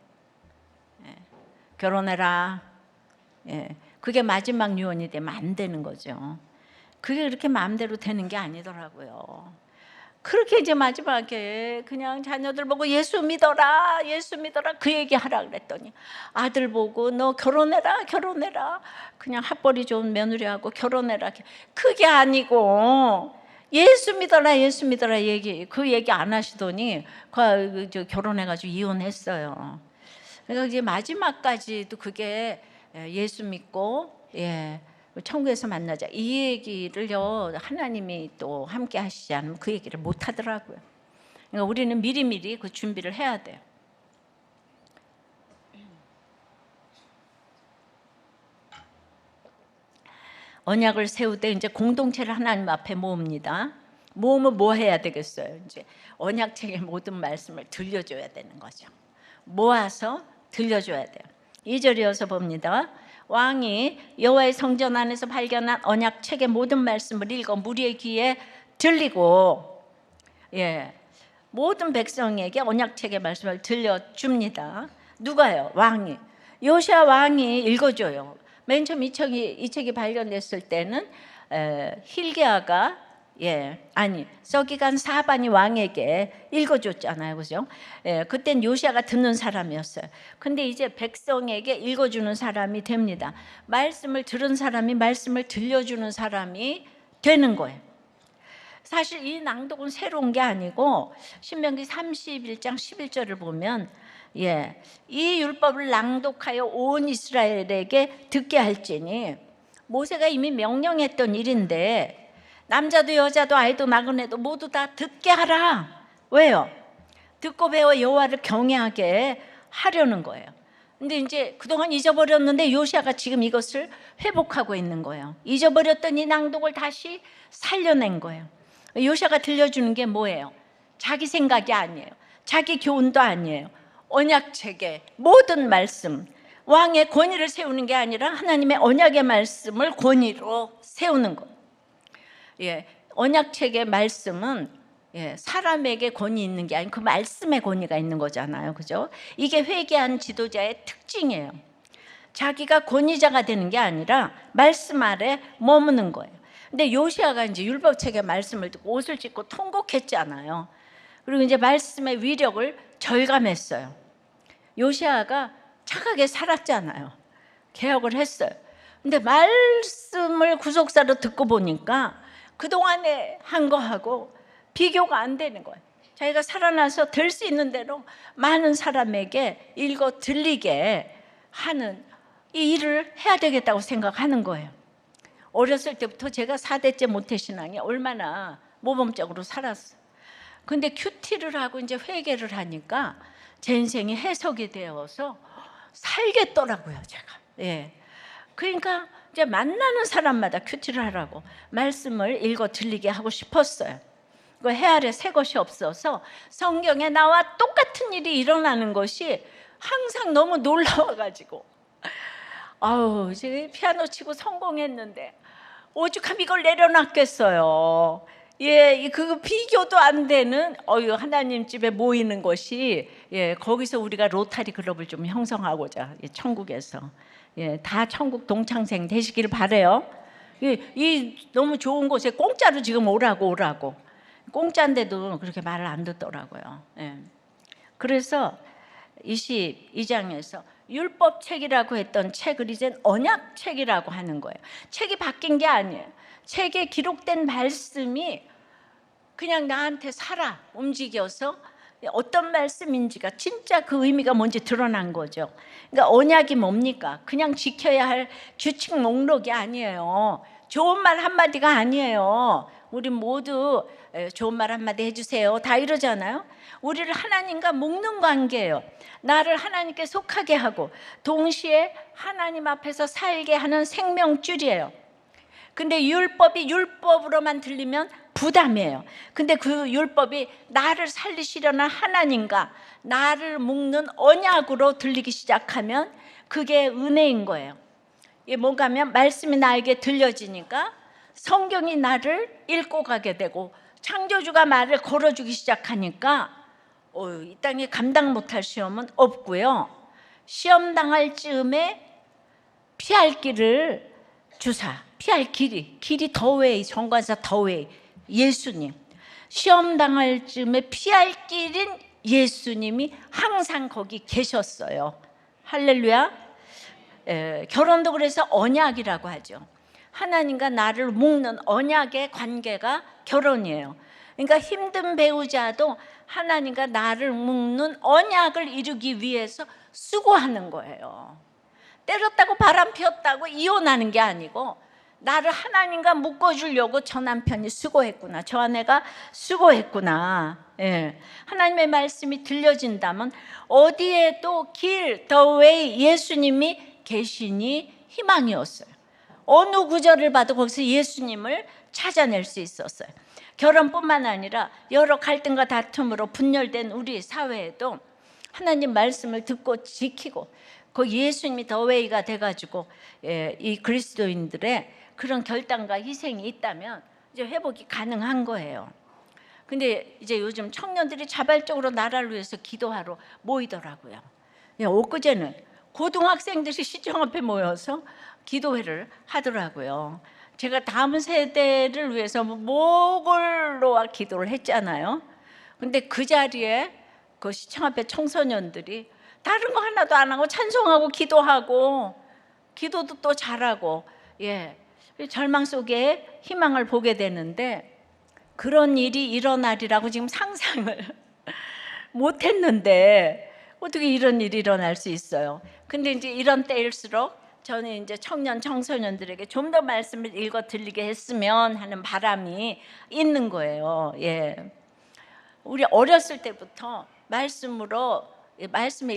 결혼해라. 예, 그게 마지막 유언이 되면 안 되는 거죠. 그게 그렇게 마음대로 되는 게 아니더라고요. 그렇게 이제 마지막에 그냥 자녀들 보고 예수 믿어라, 예수 믿어라 그 얘기 하라 그랬더니 아들 보고 너 결혼해라, 결혼해라. 그냥 합벌이 좋은 며느리하고 결혼해라. 그게 아니고 예수 믿어라, 예수 믿어라 그 얘기 안 하시더니 결혼해가지고 이혼했어요. 그러니까 이제 마지막까지도 그게 예수 믿고 천국에서 만나자 이 얘기를요 하나님이 또 함께 하시지 않으면 그 얘기를 못 하더라고요. 그러니까 우리는 미리미리 그 준비를 해야 돼요. 언약을 세울 때 이제 공동체를 하나님 앞에 모읍니다. 모으면 뭐 해야 되겠어요? 이제 언약책의 모든 말씀을 들려줘야 되는 거죠. 모아서 들려줘야 돼요. 2절 이어서 봅니다. 왕이 여호와의 성전 안에서 발견한 언약책의 모든 말씀을 읽어 무리의 귀에 들리고 모든 백성에게 언약책의 말씀을 들려줍니다. 누가요? 왕이. 요시야 왕이 읽어줘요. 맨 처음 이 책이 발견됐을 때는 hilkiah가 서기관 사반이 왕에게 읽어줬잖아요, 그죠? 그땐 요시야가 듣는 사람이었어요. 근데 이제 백성에게 읽어주는 사람이 됩니다. 말씀을 들은 사람이 말씀을 들려주는 사람이 되는 거예요. 사실 이 낭독은 새로운 게 아니고 신명기 31장 11절을 보면 이 율법을 낭독하여 온 이스라엘에게 듣게 할지니 모세가 이미 명령했던 일인데 남자도 여자도 아이도 나그네도 모두 다 듣게 하라. 왜요? 듣고 배워 여호와를 경외하게 하려는 거예요. 근데 이제 그동안 잊어버렸는데 요시야가 지금 이것을 회복하고 있는 거예요. 잊어버렸던 이 낭독을 다시 살려낸 거예요. 요시야가 들려주는 게 뭐예요? 자기 생각이 아니에요. 자기 교훈도 아니에요. 언약책의 모든 말씀, 왕의 권위를 세우는 게 아니라 하나님의 언약의 말씀을 권위로 세우는 거. 언약책의 말씀은 사람에게 권위 있는 게 아니고 그 말씀의 권위가 있는 거잖아요, 그죠? 이게 회개한 지도자의 특징이에요. 자기가 권위자가 되는 게 아니라 말씀 아래 머무는 거예요. 근데 요시야가 이제 율법책의 말씀을 듣고 옷을 찢고 통곡했잖아요. 그리고 이제 말씀의 위력을 절감했어요. 요시야가 착하게 살았잖아요. 개혁을 했어요. 근데 말씀을 구속사로 듣고 보니까 그동안에 한 거하고 비교가 안 되는 거예요. 자기가 살아나서 될 수 있는 대로 많은 사람에게 읽어 들리게 하는 이 일을 해야 되겠다고 생각하는 거예요. 어렸을 때부터 제가 4대째 모태신앙이 얼마나 모범적으로 살았어요. 근데 큐티를 하고 이제 회개를 하니까 제 인생이 해석이 되어서 살겠더라고요, 제가. 그러니까 이제 만나는 사람마다 큐티를 하라고 말씀을 읽어 들리게 하고 싶었어요. 그 해아래 새 것이 없어서 성경에 나와 똑같은 일이 일어나는 것이 항상 너무 놀라워가지고 제가 피아노 치고 성공했는데 오죽하면 이걸 내려놨겠어요. 그 비교도 안 되는 하나님 집에 모이는 것이 거기서 우리가 로타리 클럽을 좀 형성하고자 천국에서 다 천국 동창생 되시길 바래요. 이 너무 좋은 곳에 공짜로 지금 오라고 공짜인데도 그렇게 말을 안 듣더라고요. 그래서 22장에서 율법책이라고 했던 책을 이젠 언약책이라고 하는 거예요. 책이 바뀐 게 아니에요. 책에 기록된 말씀이 그냥 나한테 살아 움직여서 어떤 말씀인지가 진짜 그 의미가 뭔지 드러난 거죠. 그러니까 언약이 뭡니까? 그냥 지켜야 할 규칙 목록이 아니에요. 좋은 말 한마디가 아니에요. 우리 모두 좋은 말 한마디 해주세요 다 이러잖아요. 우리를 하나님과 묶는 관계예요. 나를 하나님께 속하게 하고 동시에 하나님 앞에서 살게 하는 생명줄이에요. 근데 율법이 율법으로만 들리면 부담이에요. 근데 그 율법이 나를 살리시려는 하나님과 나를 묶는 언약으로 들리기 시작하면 그게 은혜인 거예요. 이게 뭔가 하면 말씀이 나에게 들려지니까 성경이 나를 읽고 가게 되고 창조주가 말을 걸어주기 시작하니까 이 땅에 감당 못할 시험은 없고요. 시험 당할 즈음에 피할 길을 주사, 피할 길이 더웨이, 정관사 더웨이, 예수님. 시험 당할 즈음에 피할 길인 예수님이 항상 거기 계셨어요. 할렐루야. 결혼도 그래서 언약이라고 하죠. 하나님과 나를 묶는 언약의 관계가 결혼이에요. 그러니까 힘든 배우자도 하나님과 나를 묶는 언약을 이루기 위해서 수고하는 거예요. 때렸다고 바람 피웠다고 이혼하는 게 아니고, 나를 하나님과 묶어주려고 저 남편이 수고했구나, 저 아내가 수고했구나. 하나님의 말씀이 들려진다면 어디에도 길, the way, 예수님이 계시니 희망이었어요. 어느 구절을 봐도 거기서 예수님을 찾아낼 수 있었어요. 결혼뿐만 아니라 여러 갈등과 다툼으로 분열된 우리 사회에도 하나님 말씀을 듣고 지키고 그 예수님이 더 웨이가 돼가지고 이 그리스도인들의 그런 결단과 희생이 있다면 이제 회복이 가능한 거예요. 근데 이제 요즘 청년들이 자발적으로 나라를 위해서 기도하러 모이더라고요. 엊그제는 고등학생들이 시청 앞에 모여서 기도회를 하더라고요. 제가 다음 세대를 위해서 목을 놓아 기도를 했잖아요. 근데 그 자리에 그 시청 앞에 청소년들이 다른 거 하나도 안 하고 찬송하고 기도하고, 기도도 또 잘하고, 절망 속에 희망을 보게 되는데, 그런 일이 일어나리라고 지금 상상을 못했는데 어떻게 이런 일이 일어날 수 있어요? 근데 이제 이런 때일수록 저는 이제 청년 청소년들에게 좀 더 말씀을 읽어 들리게 했으면 하는 바람이 있는 거예요. 우리 어렸을 때부터 말씀을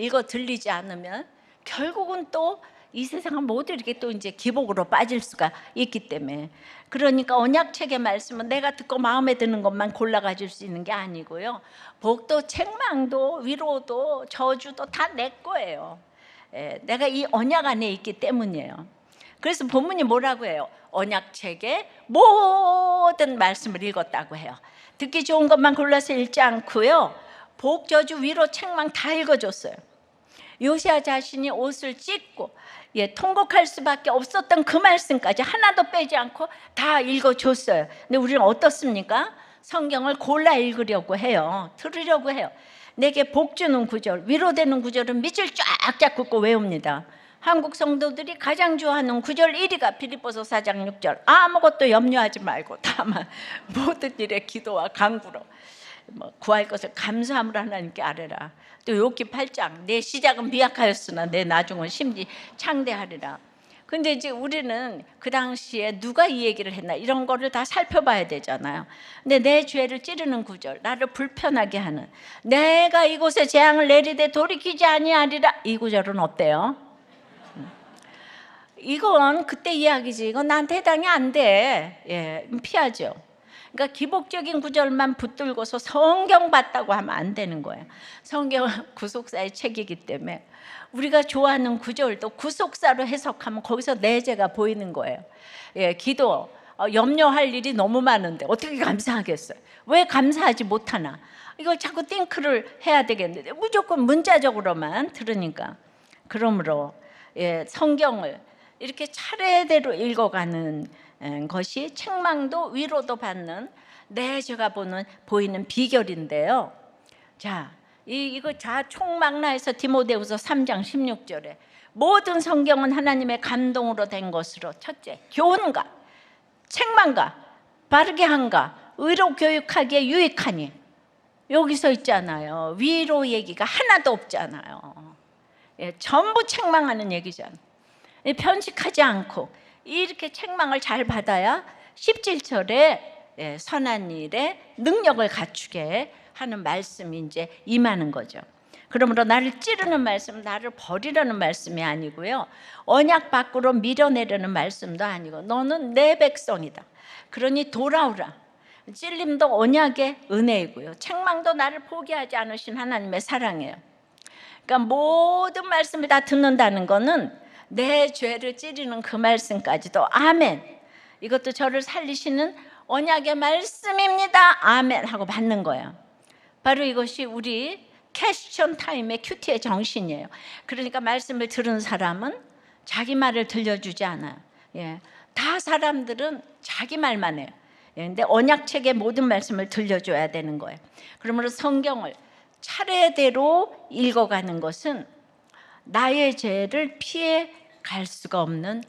읽어 들리지 않으면 결국은 또 이 세상은 모두 이렇게 또 이제 기복으로 빠질 수가 있기 때문에, 그러니까 언약책의 말씀은 내가 듣고 마음에 드는 것만 골라 가질 수 있는 게 아니고요. 복도 책망도 위로도 저주도 다 내 거예요. 내가 이 언약 안에 있기 때문이에요. 그래서 본문이 뭐라고 해요? 언약책의 모든 말씀을 읽었다고 해요. 듣기 좋은 것만 골라서 읽지 않고요, 복, 저주, 위로, 책망 다 읽어줬어요. 요시야 자신이 옷을 찢고 통곡할 수밖에 없었던 그 말씀까지 하나도 빼지 않고 다 읽어줬어요. 근데 우리는 어떻습니까? 성경을 골라 읽으려고 해요. 들으려고 해요. 내게 복 주는 구절, 위로되는 구절은 밑줄 쫙쫙 긋고 외웁니다. 한국 성도들이 가장 좋아하는 구절 1위가 빌립보서 4장 6절. 아무것도 염려하지 말고 다만 모든 일에 기도와 간구로 구할 것을 감사함으로 하나님께 아뢰라. 또 욥기 8장, 내 시작은 미약하였으나 내 나중은 심지 창대하리라. 근데 이제 우리는 그 당시에 누가 이 얘기를 했나 이런 거를 다 살펴봐야 되잖아요. 근데 내 죄를 찌르는 구절, 나를 불편하게 하는, 내가 이곳에 재앙을 내리되 돌이키지 아니하리라, 이 구절은 어때요? 이건 그때 이야기지, 이건 나한테 해당이 안 돼. 피하죠. 그러니까 기복적인 구절만 붙들고서 성경 봤다고 하면 안 되는 거예요. 성경은 구속사의 책이기 때문에 우리가 좋아하는 구절도 구속사로 해석하면 거기서 내 죄가 보이는 거예요. 기도, 염려할 일이 너무 많은데 어떻게 감사하겠어요? 왜 감사하지 못하나? 이걸 자꾸 띵크를 해야 되겠는데 무조건 문자적으로만 들으니까. 그러므로 성경을 이렇게 차례대로 읽어가는 것이 책망도 위로도 받는 내 죄가 보이는 비결인데요. 자, 이거 총망라해서 디모데후서 3장 16절에 모든 성경은 하나님의 감동으로 된 것으로 첫째, 교훈과 책망과 바르게 함과 의로 교육하기에 유익하니, 여기서 있잖아요. 위로 얘기가 하나도 없잖아요. 전부 책망하는 얘기잖아요. 편식하지 않고 이렇게 책망을 잘 받아야 17절에 선한 일에 능력을 갖추게 하는 말씀이 이제 임하는 거죠. 그러므로 나를 찌르는 말씀, 나를 버리라는 말씀이 아니고요, 언약 밖으로 밀어내려는 말씀도 아니고, 너는 내 백성이다, 그러니 돌아오라. 찔림도 언약의 은혜이고요, 책망도 나를 포기하지 않으신 하나님의 사랑이에요. 그러니까 모든 말씀을 다 듣는다는 거는 내 죄를 찌르는 그 말씀까지도 아멘, 이것도 저를 살리시는 언약의 말씀입니다, 아멘 하고 받는 거예요. 바로 이것이 우리 퀘스천 타임의 큐티의 정신이에요. 그러니까 말씀을 들은 사람은 자기 말을 들려주지 않아요. 예, 다 사람들은 자기 말만 해요. 예, 근데 언약책의 모든 말씀을 들려줘야 되는 거예요. 그러므로 성경을 차례대로 읽어가는 것은 나의 죄를 피해 갈 수가 없는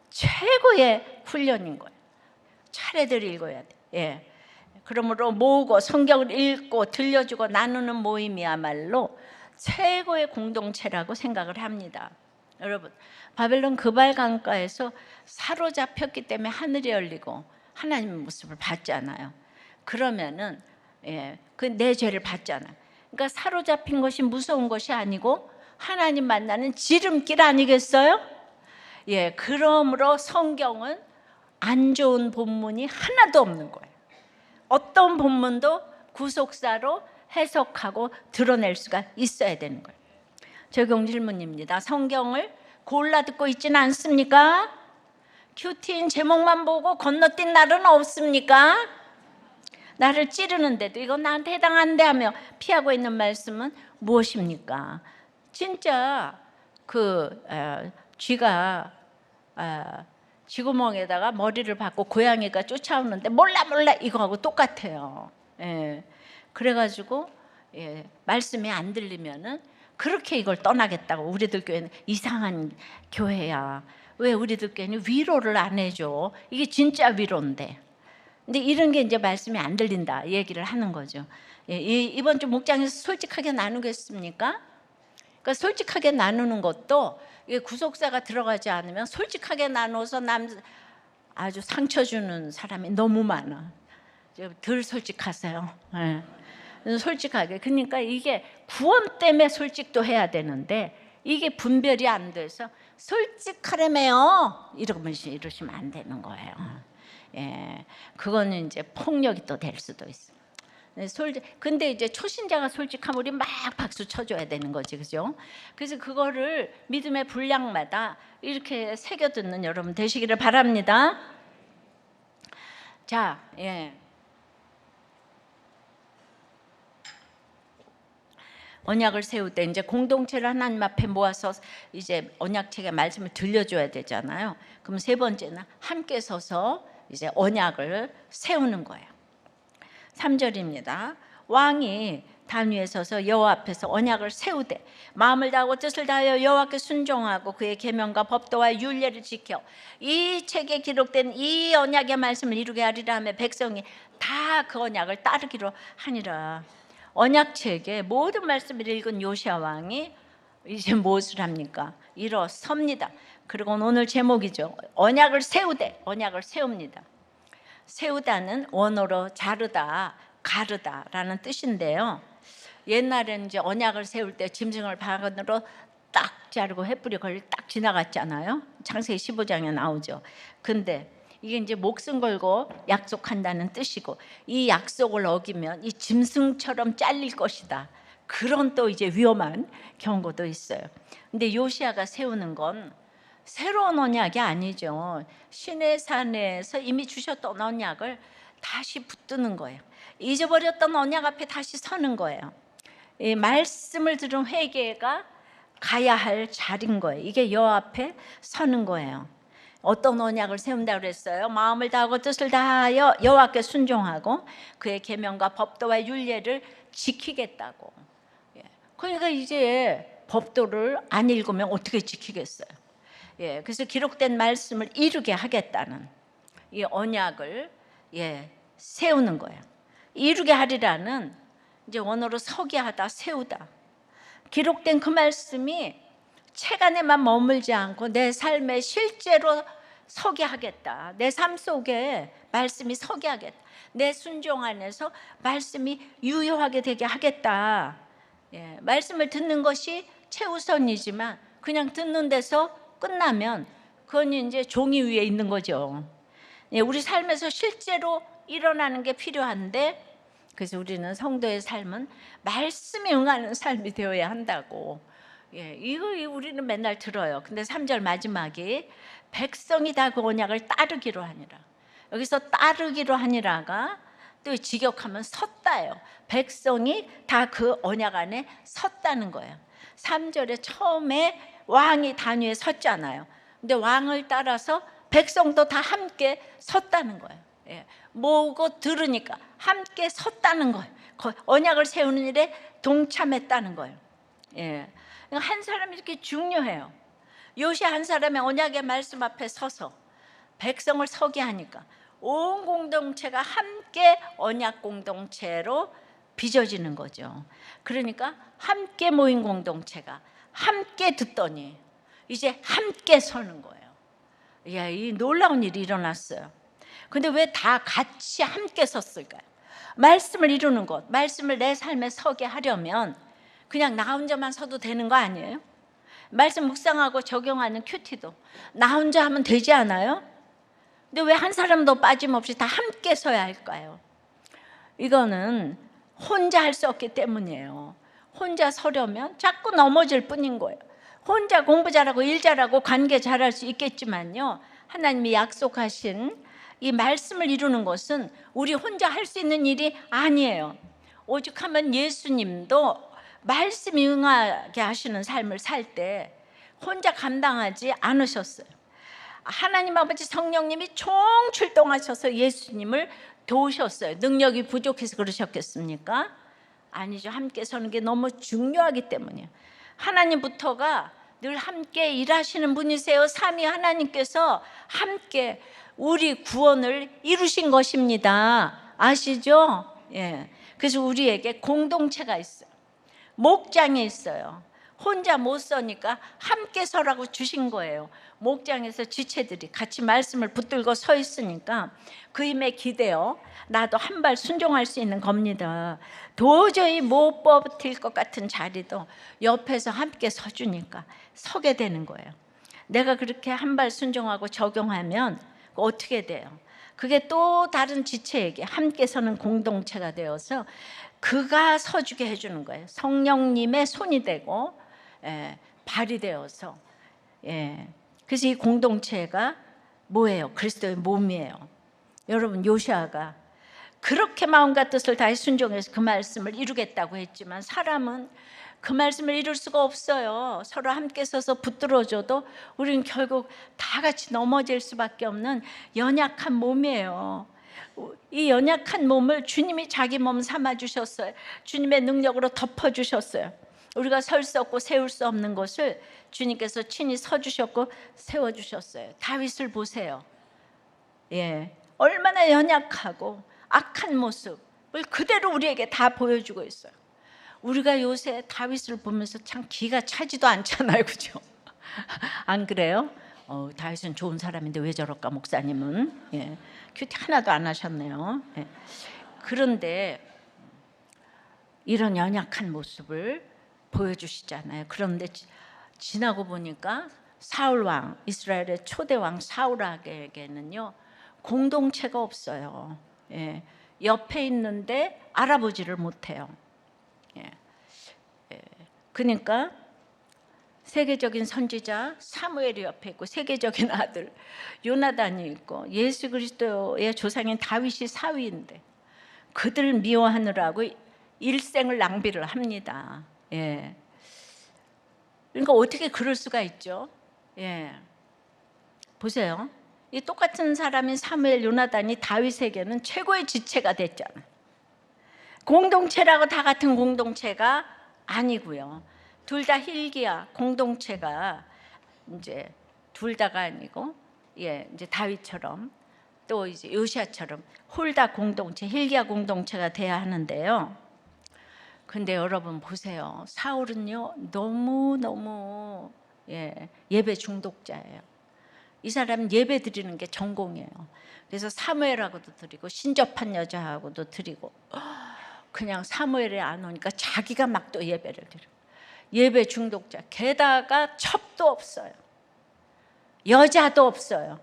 최고의 훈련인 거예요. 차례대로 읽어야 돼. 예. 그러므로 모으고 성경을 읽고 들려주고 나누는 모임이야말로 최고의 공동체라고 생각을 합니다. 여러분, 바벨론 그발강가에서 사로잡혔기 때문에 하늘이 열리고 하나님의 모습을 봤잖아요. 그러면은 그 내 죄를 봤잖아요. 그러니까 사로잡힌 것이 무서운 것이 아니고 하나님 만나는 지름길 아니겠어요? 예, 그러므로 성경은 안 좋은 본문이 하나도 없는 거예요. 어떤 본문도 구속사로 해석하고 드러낼 수가 있어야 되는 거예요. 적용 질문입니다. 성경을 골라 듣고 있지는 않습니까? 큐티인 제목만 보고 건너뛴 날은 없습니까? 나를 찌르는데도 이건 나한테 해당한데 하며 피하고 있는 말씀은 무엇입니까? 진짜 쥐가 쥐구멍에다가 머리를 박고 고양이가 쫓아오는데 몰라 이거하고 똑같아요. 예. 그래가지고 말씀이 안 들리면은 그렇게 이걸 떠나겠다고. 우리들 교회는 이상한 교회야. 왜 우리들 교회는 위로를 안 해줘? 이게 진짜 위로인데. 근데 이런 게 이제 말씀이 안 들린다 얘기를 하는 거죠. 예, 이번 주 목장에서 솔직하게 나누겠습니까? 그러니까 솔직하게 나누는 것도 구속사가 들어가지 않으면 솔직하게 나눠서 아주 상처 주는 사람이 너무 많아. 덜 솔직하세요. 네. 솔직하게. 그러니까 이게 구원 때문에 솔직도 해야 되는데 이게 분별이 안 돼서 솔직하려며요 이러시면 안 되는 거예요. 예, 그거는 이제 폭력이 또 될 수도 있어. 근데 이제 초신자가 솔직하면 우리 막 박수 쳐줘야 되는 거지, 그죠? 그래서 그거를 믿음의 분량마다 이렇게 새겨 듣는 여러분 되시기를 바랍니다. 자, 언약을 세울 때 이제 공동체를 하나님 앞에 모아서 이제 언약책의 말씀을 들려줘야 되잖아요. 그럼 세 번째는 함께 서서 이제 언약을 세우는 거예요. 3절입니다. 왕이 단 위에 서서 여호와 앞에서 언약을 세우되 마음을 다하고 뜻을 다하여 여호와께 순종하고 그의 계명과 법도와 율례를 지켜 이 책에 기록된 이 언약의 말씀을 이루게 하리라 하며 백성이 다 그 언약을 따르기로 하니라. 언약책의 모든 말씀을 읽은 요시야 왕이 이제 무엇을 합니까? 일어섭니다. 그리고 오늘 제목이죠. 언약을 세우되, 언약을 세웁니다. 세우다는 원어로 자르다, 가르다라는 뜻인데요. 옛날에는 이제 언약을 세울 때 짐승을 바늘로 딱 자르고 횃불이 걸려 딱 지나갔잖아요. 창세기 15장에 나오죠. 근데 이게 이제 목숨 걸고 약속한다는 뜻이고 이 약속을 어기면 이 짐승처럼 잘릴 것이다. 그런 또 이제 위험한 경고도 있어요. 근데 요시야가 세우는 건 새로운 언약이 아니죠. 시내산에서 이미 주셨던 언약을 다시 붙드는 거예요. 잊어버렸던 언약 앞에 다시 서는 거예요. 이 말씀을 들은 회개가 가야 할 자리인 거예요. 이게 여호와 앞에 서는 거예요. 어떤 언약을 세운다고 그랬어요? 마음을 다하고 뜻을 다하여 여호와께 순종하고 그의 계명과 법도와 율례를 지키겠다고. 그러니까 이제 법도를 안 읽으면 어떻게 지키겠어요? 그래서 기록된 말씀을 이루게 하겠다는 이 언약을 세우는 거예요. 이루게 하리라는 이제 원어로 서게 하다, 세우다. 기록된 그 말씀이 책 안에만 머물지 않고 내 삶에 실제로 서게 하겠다. 내 삶 속에 말씀이 서게 하겠다. 내 순종 안에서 말씀이 유효하게 되게 하겠다. 말씀을 듣는 것이 최우선이지만 그냥 듣는 데서 끝나면 그건 이제 종이 위에 있는 거죠. 우리 삶에서 실제로 일어나는 게 필요한데 그래서 우리는 성도의 삶은 말씀에 응하는 삶이 되어야 한다고. 이거 우리는 맨날 들어요. 근데 3절 마지막에 백성이 다 그 언약을 따르기로 하니라. 여기서 따르기로 하니라가 또 직역하면 섰다예요. 백성이 다 그 언약 안에 섰다는 거예요. 3절에 처음에 왕이 단위에 섰잖아요. 근데 왕을 따라서 백성도 다 함께 섰다는 거예요. 예. 모으고 들으니까 함께 섰다는 거예요. 언약을 세우는 일에 동참했다는 거예요. 예. 한 사람이 이렇게 중요해요. 요시야 한 사람의 언약의 말씀 앞에 서서 백성을 서게 하니까 온 공동체가 함께 언약 공동체로 빚어지는 거죠. 그러니까 함께 모인 공동체가 함께 듣더니 이제 함께 서는 거예요. 야, 이 놀라운 일이 일어났어요. 근데 왜 다 같이 함께 섰을까요? 말씀을 이루는 것, 말씀을 내 삶에 서게 하려면 그냥 나 혼자만 서도 되는 거 아니에요? 말씀 묵상하고 적용하는 큐티도 나 혼자 하면 되지 않아요? 근데 왜 한 사람도 빠짐없이 다 함께 서야 할까요? 이거는 혼자 할 수 없기 때문이에요. 혼자 서려면 자꾸 넘어질 뿐인 거예요. 혼자 공부 잘하고 일 잘하고 관계 잘할 수 있겠지만요, 하나님이 약속하신 이 말씀을 이루는 것은 우리 혼자 할 수 있는 일이 아니에요. 오죽하면 예수님도 말씀이 응하게 하시는 삶을 살 때 혼자 감당하지 않으셨어요. 하나님 아버지 성령님이 총출동하셔서 예수님을 도우셨어요. 능력이 부족해서 그러셨겠습니까? 아니죠. 함께 서는 게 너무 중요하기 때문이에요. 하나님부터가 늘 함께 일하시는 분이세요. 삼위 하나님께서 함께 우리 구원을 이루신 것입니다. 아시죠? 예. 그래서 우리에게 공동체가 있어요. 목장이 있어요. 혼자 못 서니까 함께 서라고 주신 거예요. 목장에서 지체들이 같이 말씀을 붙들고 서 있으니까 그 힘에 기대어 나도 한 발 순종할 수 있는 겁니다. 도저히 못 버틸 것 같은 자리도 옆에서 함께 서주니까 서게 되는 거예요. 내가 그렇게 한 발 순종하고 적용하면 어떻게 돼요? 그게 또 다른 지체에게 함께 서는 공동체가 되어서 그가 서주게 해주는 거예요. 성령님의 손이 되고 발이 되어서. 그래서 이 공동체가 뭐예요? 그리스도의 몸이에요. 여러분, 요시아가 그렇게 마음과 뜻을 다해 순종해서 그 말씀을 이루겠다고 했지만 사람은 그 말씀을 이룰 수가 없어요. 서로 함께 서서 붙들어줘도 우리는 결국 다 같이 넘어질 수밖에 없는 연약한 몸이에요. 이 연약한 몸을 주님이 자기 몸 삼아주셨어요. 주님의 능력으로 덮어주셨어요. 우리가 설 수 없고 세울 수 없는 것을 주님께서 친히 서주셨고 세워주셨어요. 다윗을 보세요. 얼마나 연약하고 악한 모습을 그대로 우리에게 다 보여주고 있어요. 우리가 요새 다윗을 보면서 참 기가 차지도 않잖아요. 그죠? 안 그래요? 다윗은 좋은 사람인데 왜 저럴까 목사님은. 큐티 하나도 안 하셨네요. 그런데 이런 연약한 모습을 보여주시잖아요. 그런데 지나고 보니까 사울왕, 이스라엘의 초대왕 사울에게는요 공동체가 없어요. 옆에 있는데 알아보지를 못해요. 그러니까 세계적인 선지자 사무엘이 옆에 있고 세계적인 아들 요나단이 있고 예수 그리스도의 조상인 다윗이 사위인데 그들 미워하느라고 일생을 낭비를 합니다. 그러니까 어떻게 그럴 수가 있죠? 보세요. 이 똑같은 사람인 사무엘 요나단이 다윗에게는 최고의 지체가 됐잖아요. 공동체라고 다 같은 공동체가 아니고요. 둘 다 hil기야 공동체가 이제 둘 다가 아니고 이제 다윗처럼 또 이제 요시아처럼 홀다 공동체, hil기야 공동체가 돼야 하는데요. 근데 여러분 보세요. 사울은요 너무 예배 중독자예요. 이 사람은 예배 드리는 게 전공이에요. 그래서 사무엘하고도 드리고 신접한 여자하고도 드리고 그냥 사무엘에 안 오니까 자기가 막 또 예배를 드려. 예배 중독자. 게다가 첩도 없어요. 여자도 없어요.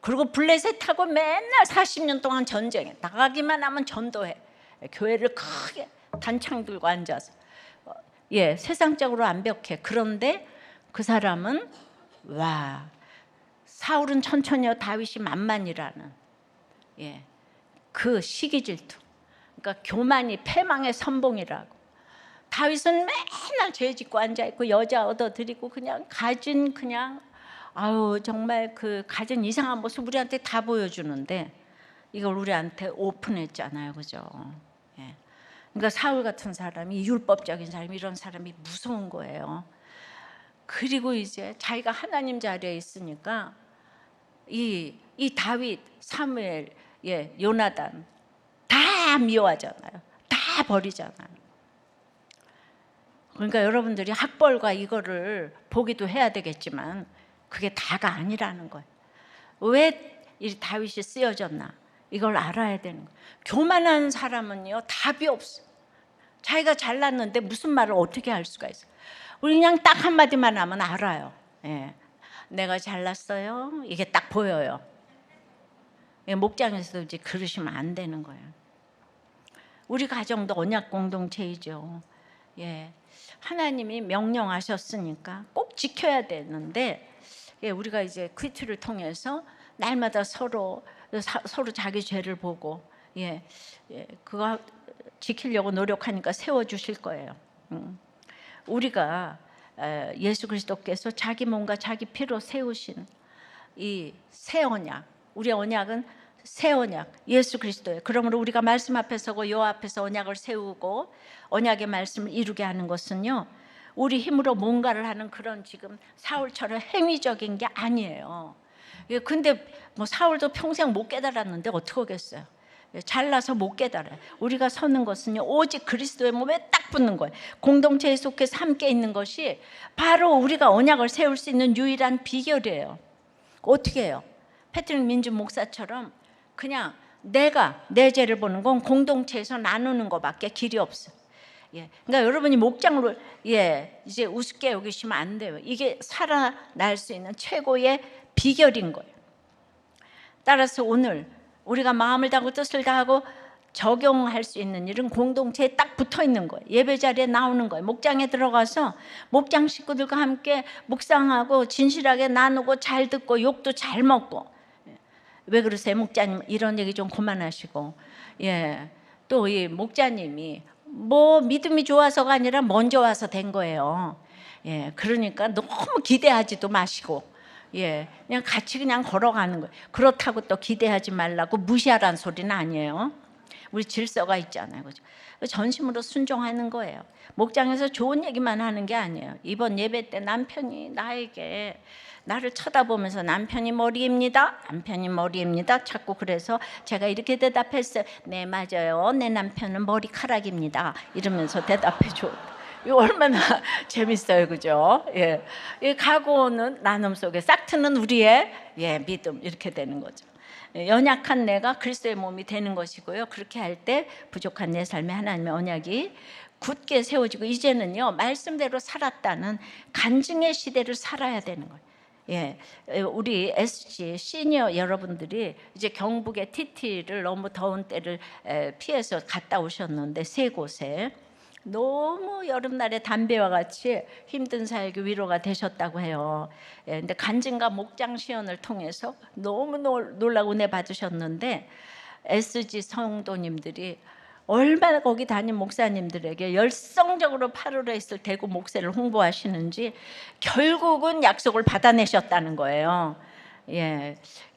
그리고 블레셋하고 맨날 40년 동안 전쟁해. 나가기만 하면 전도해. 교회를 크게 단창 들고 앉아서. 세상적으로 완벽해. 그런데 그 사람은 사울은 천천히요 다윗이 만만이라는 그 시기 질투, 그러니까 교만이 패망의 선봉이라고. 다윗은 맨날 죄 짓고 앉아 있고 여자 얻어들이고 그냥 가진 그냥 아유 정말 그 가진 이상한 모습 우리한테 다 보여주는데 이걸 우리한테 오픈했잖아요, 그죠? 예. 그러니까 사울 같은 사람이 율법적인 사람 이런 사람이 무서운 거예요. 그리고 이제 자기가 하나님 자리에 있으니까 이 다윗, 사무엘, 요나단 다 미워하잖아요. 다 버리잖아요. 그러니까 여러분들이 학벌과 이거를 보기도 해야 되겠지만 그게 다가 아니라는 거예요. 왜 이 다윗이 쓰여졌나? 이걸 알아야 되는 거예요. 교만한 사람은요 답이 없어요. 자기가 잘났는데 무슨 말을 어떻게 할 수가 있어요. 우리 그냥 딱 한마디만 하면 알아요. 예. 내가 잘났어요. 이게 딱 보여요. 목장에서도 이제 그러시면 안 되는 거예요. 우리 가정도 언약 공동체이죠. 예. 하나님이 명령하셨으니까 꼭 지켜야 되는데 우리가 이제 퀴트를 통해서 날마다 서로 자기 죄를 보고 그거 지키려고 노력하니까 세워주실 거예요. 우리가 예수 그리스도께서 자기 몸과 자기 피로 세우신 이 새 언약, 우리의 언약은 새 언약, 예수 그리스도예요. 그러므로 우리가 말씀 앞에 서고 요 앞에서 언약을 세우고 언약의 말씀을 이루게 하는 것은요 우리 힘으로 뭔가를 하는 그런 지금 사울처럼 행위적인 게 아니에요. 근데 뭐 사울도 평생 못 깨달았는데 어떡하겠어요. 잘나서 못 깨달아요. 우리가 서는 것은요 오직 그리스도의 몸에 딱 붙는 거예요. 공동체에 속해서 함께 있는 것이 바로 우리가 언약을 세울 수 있는 유일한 비결이에요. 어떻게 해요? 패트릭 민준 목사처럼 그냥 내가 내 죄를 보는 건 공동체에서 나누는 것밖에 길이 없어요. 그러니까 여러분이 목장으로 이제 우습게 여기시면 안 돼요. 이게 살아날 수 있는 최고의 비결인 거예요. 따라서 오늘 우리가 마음을 다하고 뜻을 다하고 적용할 수 있는 일은 공동체에 딱 붙어 있는 거예요. 예배 자리에 나오는 거예요. 목장에 들어가서 목장 식구들과 함께 묵상하고 진실하게 나누고 잘 듣고 욕도 잘 먹고. 왜 그러세요? 목자님 이런 얘기 좀 그만하시고. 또 이 목자님이 뭐 믿음이 좋아서가 아니라 먼저 와서 된 거예요. 그러니까 너무 기대하지도 마시고 그냥 같이 그냥 걸어가는 거예요. 그렇다고 또 기대하지 말라고 무시하라는 소리는 아니에요. 우리 질서가 있잖아요, 그죠? 전심으로 순종하는 거예요. 목장에서 좋은 얘기만 하는 게 아니에요. 이번 예배 때 남편이 나에게 나를 쳐다보면서 남편이 머리입니다. 자꾸 그래서 제가 이렇게 대답했어요. 네 맞아요. 내 남편은 머리카락입니다. 이러면서 대답해줘. 이거 얼마나 재밌어요, 그죠? 이 각오는 나눔 속에 싹트는 우리의 믿음 이렇게 되는 거죠. 연약한 내가 그리스도의 몸이 되는 것이고요. 그렇게 할 때 부족한 내 삶에 하나님의 언약이 굳게 세워지고 이제는요 말씀대로 살았다는 간증의 시대를 살아야 되는 거예요. 우리 SG 시니어 여러분들이 이제 경북의 TT를 너무 더운 때를 피해서 갔다 오셨는데 세 곳에 너무 여름날에 담배와 같이 힘든 사역이 위로가 되셨다고 해요. 근데 간증과 목장 시연을 통해서 너무 놀라고 은혜 받으셨는데 SG 성도님들이 얼마나 거기 담임 목사님들에게 열성적으로 8월에 있을 대구 목회를 홍보하시는지 결국은 약속을 받아내셨다는 거예요.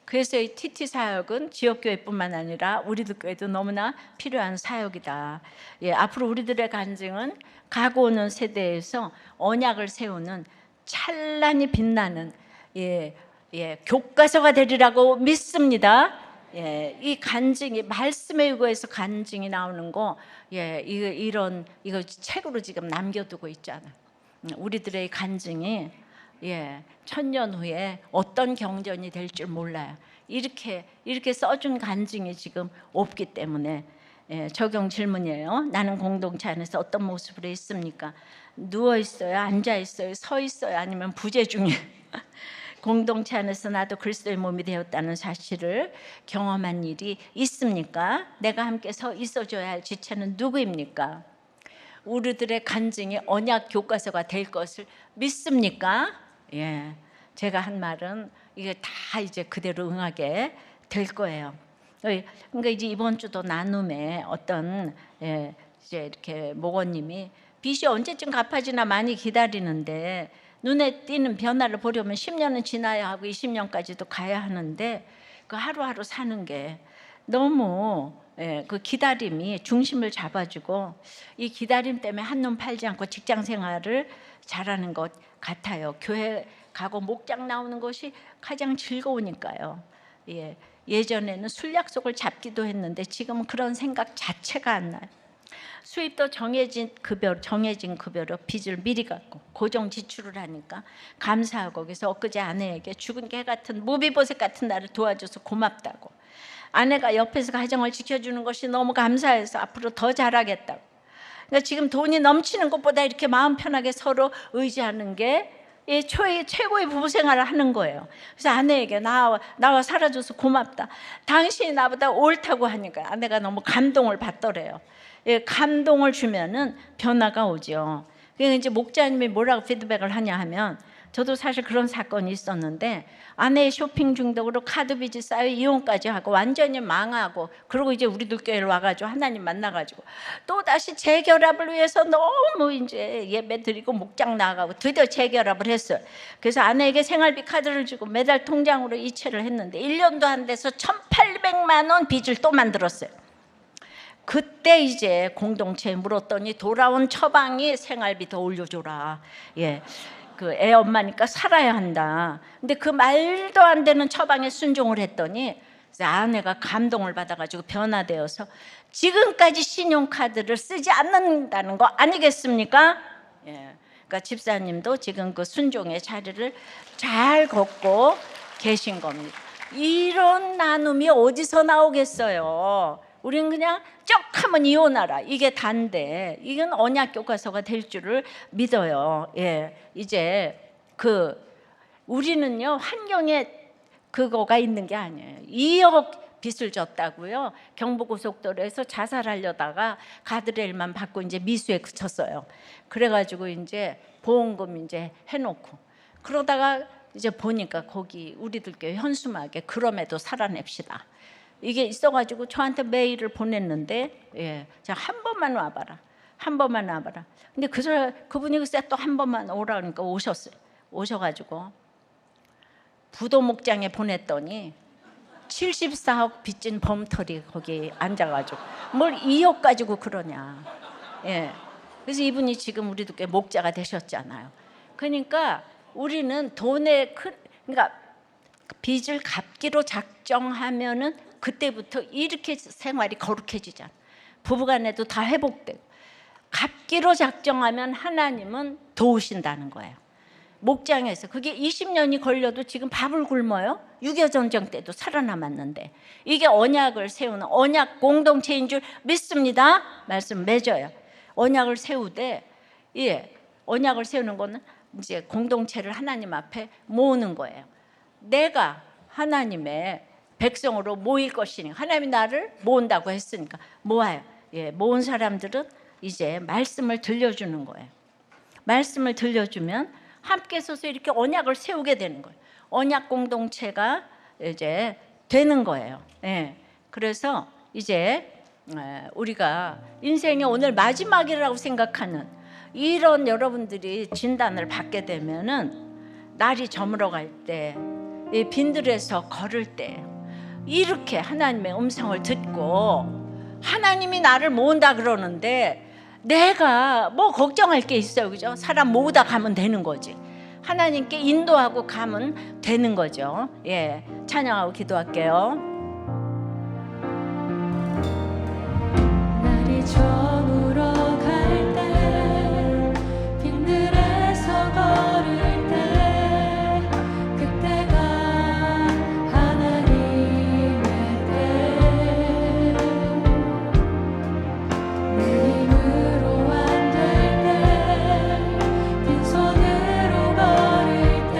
그래서 이 TT 사역은 지역교회뿐만 아니라 우리들 교회도 너무나 필요한 사역이다. 앞으로 우리들의 간증은 가고 오는 세대에서 언약을 세우는 찬란히 빛나는 교과서가 되리라고 믿습니다. 이 간증이 말씀에 의거해서 간증이 나오는 거 이거 책으로 지금 남겨두고 있잖아. 우리들의 간증이 천년 후에 어떤 경전이 될 줄 몰라요. 이렇게 써준 간증이 지금 없기 때문에 적용 질문이에요. 나는 공동체 안에서 어떤 모습으로 있습니까? 누워 있어요? 앉아 있어요? 서 있어요? 아니면 부재 중에 공동체 안에서 나도 그리스도의 몸이 되었다는 사실을 경험한 일이 있습니까? 내가 함께 서 있어줘야 할 지체는 누구입니까? 우리들의 간증이 언약 교과서가 될 것을 믿습니까? 제가 한 말은 이게 다 이제 그대로 응하게 될 거예요. 그러니까 이제 이번 주도 나눔에 어떤 이제 이렇게 목원님이 빚이 언제쯤 갚아지나 많이 기다리는데 눈에 띄는 변화를 보려면 10년은 지나야 하고 20년까지도 가야 하는데 그 하루하루 사는 게 너무 그 기다림이 중심을 잡아주고 이 기다림 때문에 한눈 팔지 않고 직장 생활을 잘하는 것 같아요. 교회 가고 목장 나오는 것이 가장 즐거우니까요. 예전에는 술 약속을 잡기도 했는데 지금은 그런 생각 자체가 안 나요. 수입도 정해진 급여로 빚을 미리 갚고 고정 지출을 하니까 감사하고, 그래서 엊그제 아내에게 죽은 개 같은 무비보색 같은 나를 도와줘서 고맙다고, 아내가 옆에서 가정을 지켜주는 것이 너무 감사해서 앞으로 더 잘하겠다고. 그러니까 지금 돈이 넘치는 것보다 이렇게 마음 편하게 서로 의지하는 게 최고의 부부 생활을 하는 거예요. 그래서 아내에게 나와 살아줘서 고맙다, 당신이 나보다 옳다고 하니까 아내가 너무 감동을 받더래요. 감동을 주면은 변화가 오죠. 그러니까 이제 목자님이 뭐라고 피드백을 하냐 하면, 저도 사실 그런 사건이 있었는데 아내의 쇼핑 중독으로 카드 빚이 쌓여 이혼까지 하고 완전히 망하고, 그리고 이제 우리들 교회를 와가지고 하나님 만나가지고 또 다시 재결합을 위해서 너무 이제 예배 드리고 목장 나가고 드디어 재결합을 했어요. 그래서 아내에게 생활비 카드를 주고 매달 통장으로 이체를 했는데 1년도 안 돼서 1,800만 원 빚을 또 만들었어요. 그때 이제 공동체에 물었더니 돌아온 처방이 생활비 더 올려줘라. 그 애 엄마니까 살아야 한다. 근데 그 말도 안 되는 처방에 순종을 했더니 아내가 감동을 받아가지고 변화되어서 지금까지 신용카드를 쓰지 않는다는 거 아니겠습니까? 그러니까 집사님도 지금 그 순종의 자리를 잘 걷고 계신 겁니다. 이런 나눔이 어디서 나오겠어요? 우리는 그냥 쩍 하면 이혼하라, 이게 단데 이건 언약 교과서가 될 줄을 믿어요. 이제 우리는요 환경에 그거가 있는 게 아니에요. 2억 빚을 졌다고요. 경부고속도로에서 자살하려다가 가드레일만 받고 이제 미수에 그쳤어요. 그래가지고 이제 보험금 이제 해놓고 그러다가 이제 보니까 거기 우리들 교회 현수막에 그럼에도 살아냅시다 이게 있어가지고 저한테 메일을 보냈는데, 자, 한 번만 와봐라, 한 번만 와봐라. 근데 그분이 글쎄 또 한 번만 오라 그러니까 오셨어요. 오셔가지고 부도 목장에 보냈더니 74억 빚진 범털이 거기 앉아가지고 뭘 2억 가지고 그러냐. 그래서 이분이 지금 우리도 꽤 목자가 되셨잖아요. 그러니까 우리는 그러니까 빚을 갚기로 작정하면은 그때부터 이렇게 생활이 거룩해지잖아. 부부간에도 다 회복되고. 갚기로 작정하면 하나님은 도우신다는 거예요. 목장에서 그게 20년이 걸려도 지금 밥을 굶어요. 6.25 전쟁 때도 살아남았는데, 이게 언약을 세우는 언약 공동체인 줄 믿습니다. 말씀 맺어요. 언약을 세우되, 언약을 세우는 거는 이제 공동체를 하나님 앞에 모으는 거예요. 내가 하나님의 백성으로 모일 것이니, 하나님이 나를 모은다고 했으니까 모아요. 모은 사람들은 이제 말씀을 들려주는 거예요. 말씀을 들려주면 함께 서서 이렇게 언약을 세우게 되는 거예요. 언약 공동체가 이제 되는 거예요. 그래서 이제 우리가 인생의 오늘 마지막이라고 생각하는 이런 여러분들이 진단을 받게 되면은 날이 저물어갈 때, 빈들에서 걸을 때 이렇게 하나님의 음성을 듣고, 하나님이 나를 모은다 그러는데 내가 뭐 걱정할 게 있어요, 그죠? 사람 모으다 가면 되는 거지. 하나님께 인도하고 가면 되는 거죠. 찬양하고 기도할게요. 날이 저물어 갈 때, 빈들에서 걸을 때, 그때가 하나님의 때. 내 힘으로 안 될 때, 빈손으로 걸을 때,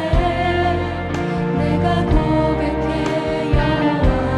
내가 고백해 여호와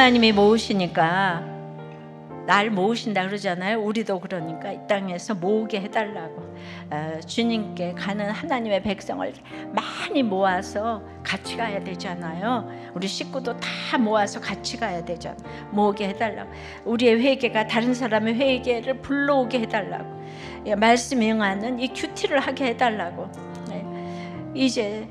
하나님이 모으시니까 날 모으신다 그러잖아요. 우리도 그러니까 이 땅에서 모으게 해달라고, 주님께 가는 하나님의 백성을 많이 모아서 같이 가야 되잖아요. 우리 식구도 다 모아서 같이 가야 되잖아요. 모으게 해달라고, 우리의 회개가 다른 사람의 회개를 불러오게 해달라고, 말씀에 응하는 이 큐티를 하게 해달라고. 이제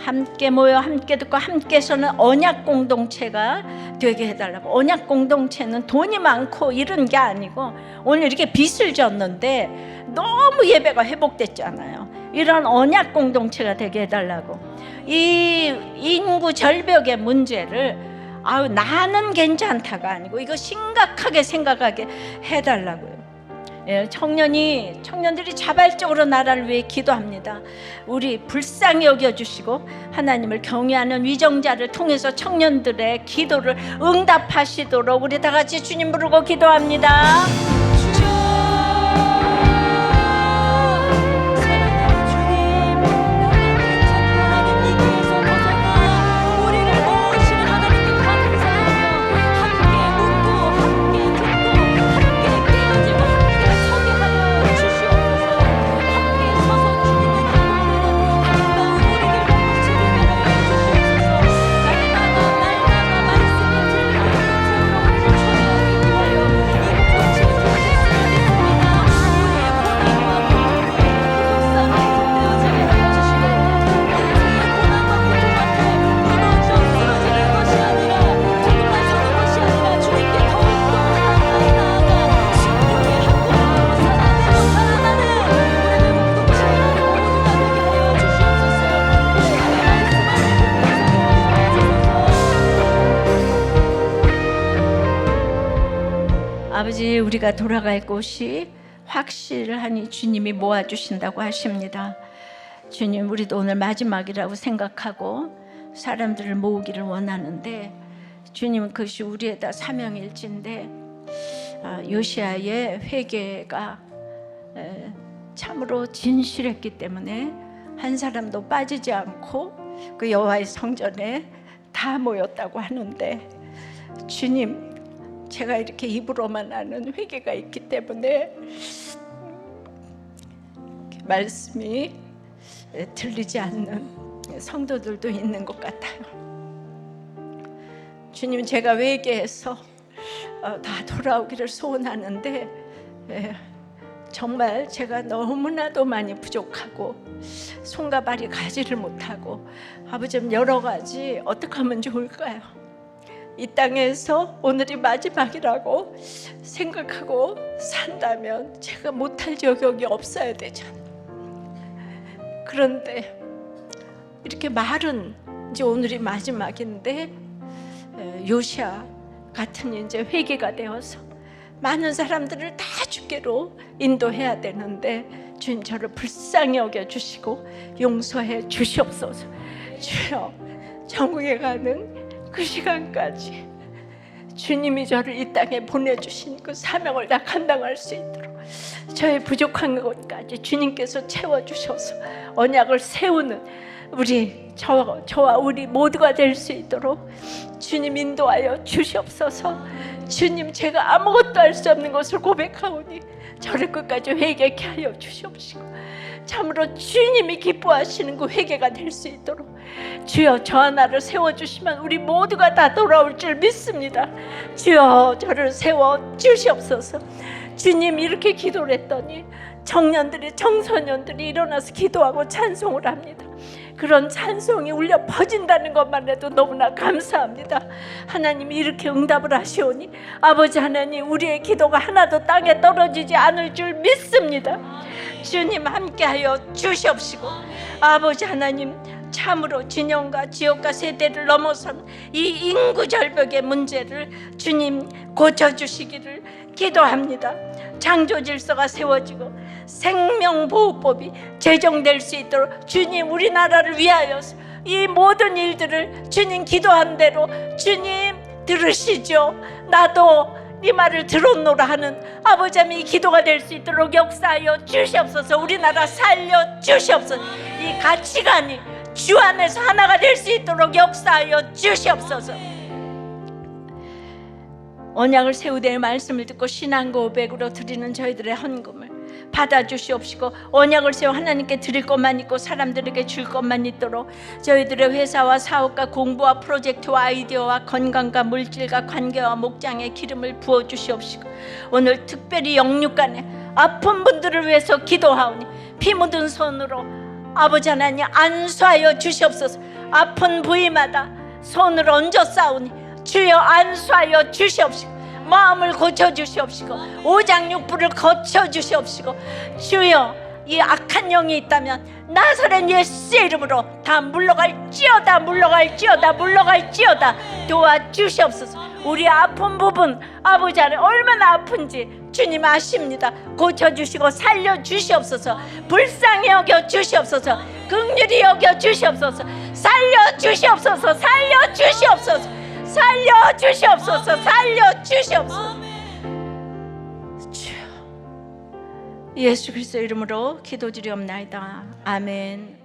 함께 모여 함께 듣고 함께 서는 언약 공동체가 되게 해달라고. 언약 공동체는 돈이 많고 이런 게 아니고, 오늘 이렇게 빚을 졌는데 너무 예배가 회복됐잖아요. 이런 언약 공동체가 되게 해달라고. 이 인구 절벽의 문제를 나는 괜찮다가 아니고 이거 심각하게 생각하게 해달라고요. 청년들이 자발적으로 나라를 위해 기도합니다. 우리 불쌍히 여겨주시고 하나님을 경외하는 위정자를 통해서 청년들의 기도를 응답하시도록 우리 다 같이 주님 부르고 기도합니다. 아버지, 우리가 돌아갈 곳이 확실하니 주님이 모아주신다고 하십니다. 주님, 우리도 오늘 마지막이라고 생각하고 사람들을 모으기를 원하는데, 주님, 그것이 우리에다 사명일진데, 요시아의 회개가 참으로 진실했기 때문에 한 사람도 빠지지 않고 그 여호와의 성전에 다 모였다고 하는데, 주님, 제가 이렇게 입으로만 아는 회개가 있기 때문에 말씀이 들리지 않는 성도들도 있는 것 같아요. 주님, 제가 회개해서 다 돌아오기를 소원하는데 정말 제가 너무나도 많이 부족하고 손과 발이 가지를 못하고, 아버지 여러 가지 어떻게 하면 좋을까요? 이 땅에서 오늘이 마지막이라고 생각하고 산다면 제가 못할 여력이 없어야 되잖아요. 그런데 이렇게 말은 이제 오늘이 마지막인데, 요시아 같은 이제 회개가 되어서 많은 사람들을 다 주께로 인도해야 되는데, 주님 저를 불쌍히 여겨주시고 용서해 주시옵소서. 주여, 천국에 가는 그 시간까지 주님이 저를 이 땅에 보내주신 그 사명을 다 감당할 수 있도록 저의 부족한 것까지 주님께서 채워주셔서 언약을 세우는 저와 우리 모두가 될 수 있도록 주님 인도하여 주시옵소서. 주님, 제가 아무것도 할 수 없는 것을 고백하오니 저를 끝까지 회개케 하여 주시옵시고, 참으로 주님이 기뻐하시는 그 회개가 될 수 있도록 주여, 저 하나를 세워주시면 우리 모두가 다 돌아올 줄 믿습니다. 주여, 저를 세워주시옵소서. 주님, 이렇게 기도를 했더니 청소년들이 일어나서 기도하고 찬송을 합니다. 그런 찬송이 울려 퍼진다는 것만 해도 너무나 감사합니다. 하나님이 이렇게 응답을 하시오니 아버지 하나님, 우리의 기도가 하나도 땅에 떨어지지 않을 줄 믿습니다. 주님, 함께하여 주시옵시고, 아버지 하나님, 참으로 진영과 지역과 세대를 넘어선 이 인구 절벽의 문제를 주님 고쳐주시기를 기도합니다. 창조 질서가 세워지고 생명보호법이 제정될 수 있도록 주님, 우리나라를 위하여 이 모든 일들을 주님 기도한 대로 주님 들으시죠. 나도 네 말을 들었노라 하는 아버지 하나님, 이 기도가 될 수 있도록 역사하여 주시옵소서. 우리나라 살려 주시옵소서. 이 가치관이 주 안에서 하나가 될 수 있도록 역사하여 주시옵소서. 언약을 세우되 말씀을 듣고 신앙 고백으로 드리는 저희들의 헌금을 받아주시옵시고, 언약을 세워 하나님께 드릴 것만 있고 사람들에게 줄 것만 있도록 저희들의 회사와 사업과 공부와 프로젝트와 아이디어와 건강과 물질과 관계와 목장에 기름을 부어주시옵시고, 오늘 특별히 영육간에 아픈 분들을 위해서 기도하오니 피 묻은 손으로 아버지 하나님 안수하여 주시옵소서. 아픈 부위마다 손을 얹어 싸우니 주여 안수하여 주시옵시고, 마음을 고쳐주시옵시고, 오장육부를 거쳐주시옵시고, 주여 이 악한 영이 있다면 나사렛 예수의 이름으로 다 물러갈지어다, 물러갈지어다, 물러갈지어다. 도와주시옵소서. 우리 아픈 부분 아버지 안에 얼마나 아픈지 주님 아십니다. 고쳐주시고 살려주시옵소서. 불쌍히 여겨주시옵소서. 긍휼히 여겨주시옵소서. 살려주시옵소서. 살려주시옵소서. 살려주시옵소서. 살려주시옵소서. 주여 예수 그리스도 이름으로 기도드리옵나이다. 아멘.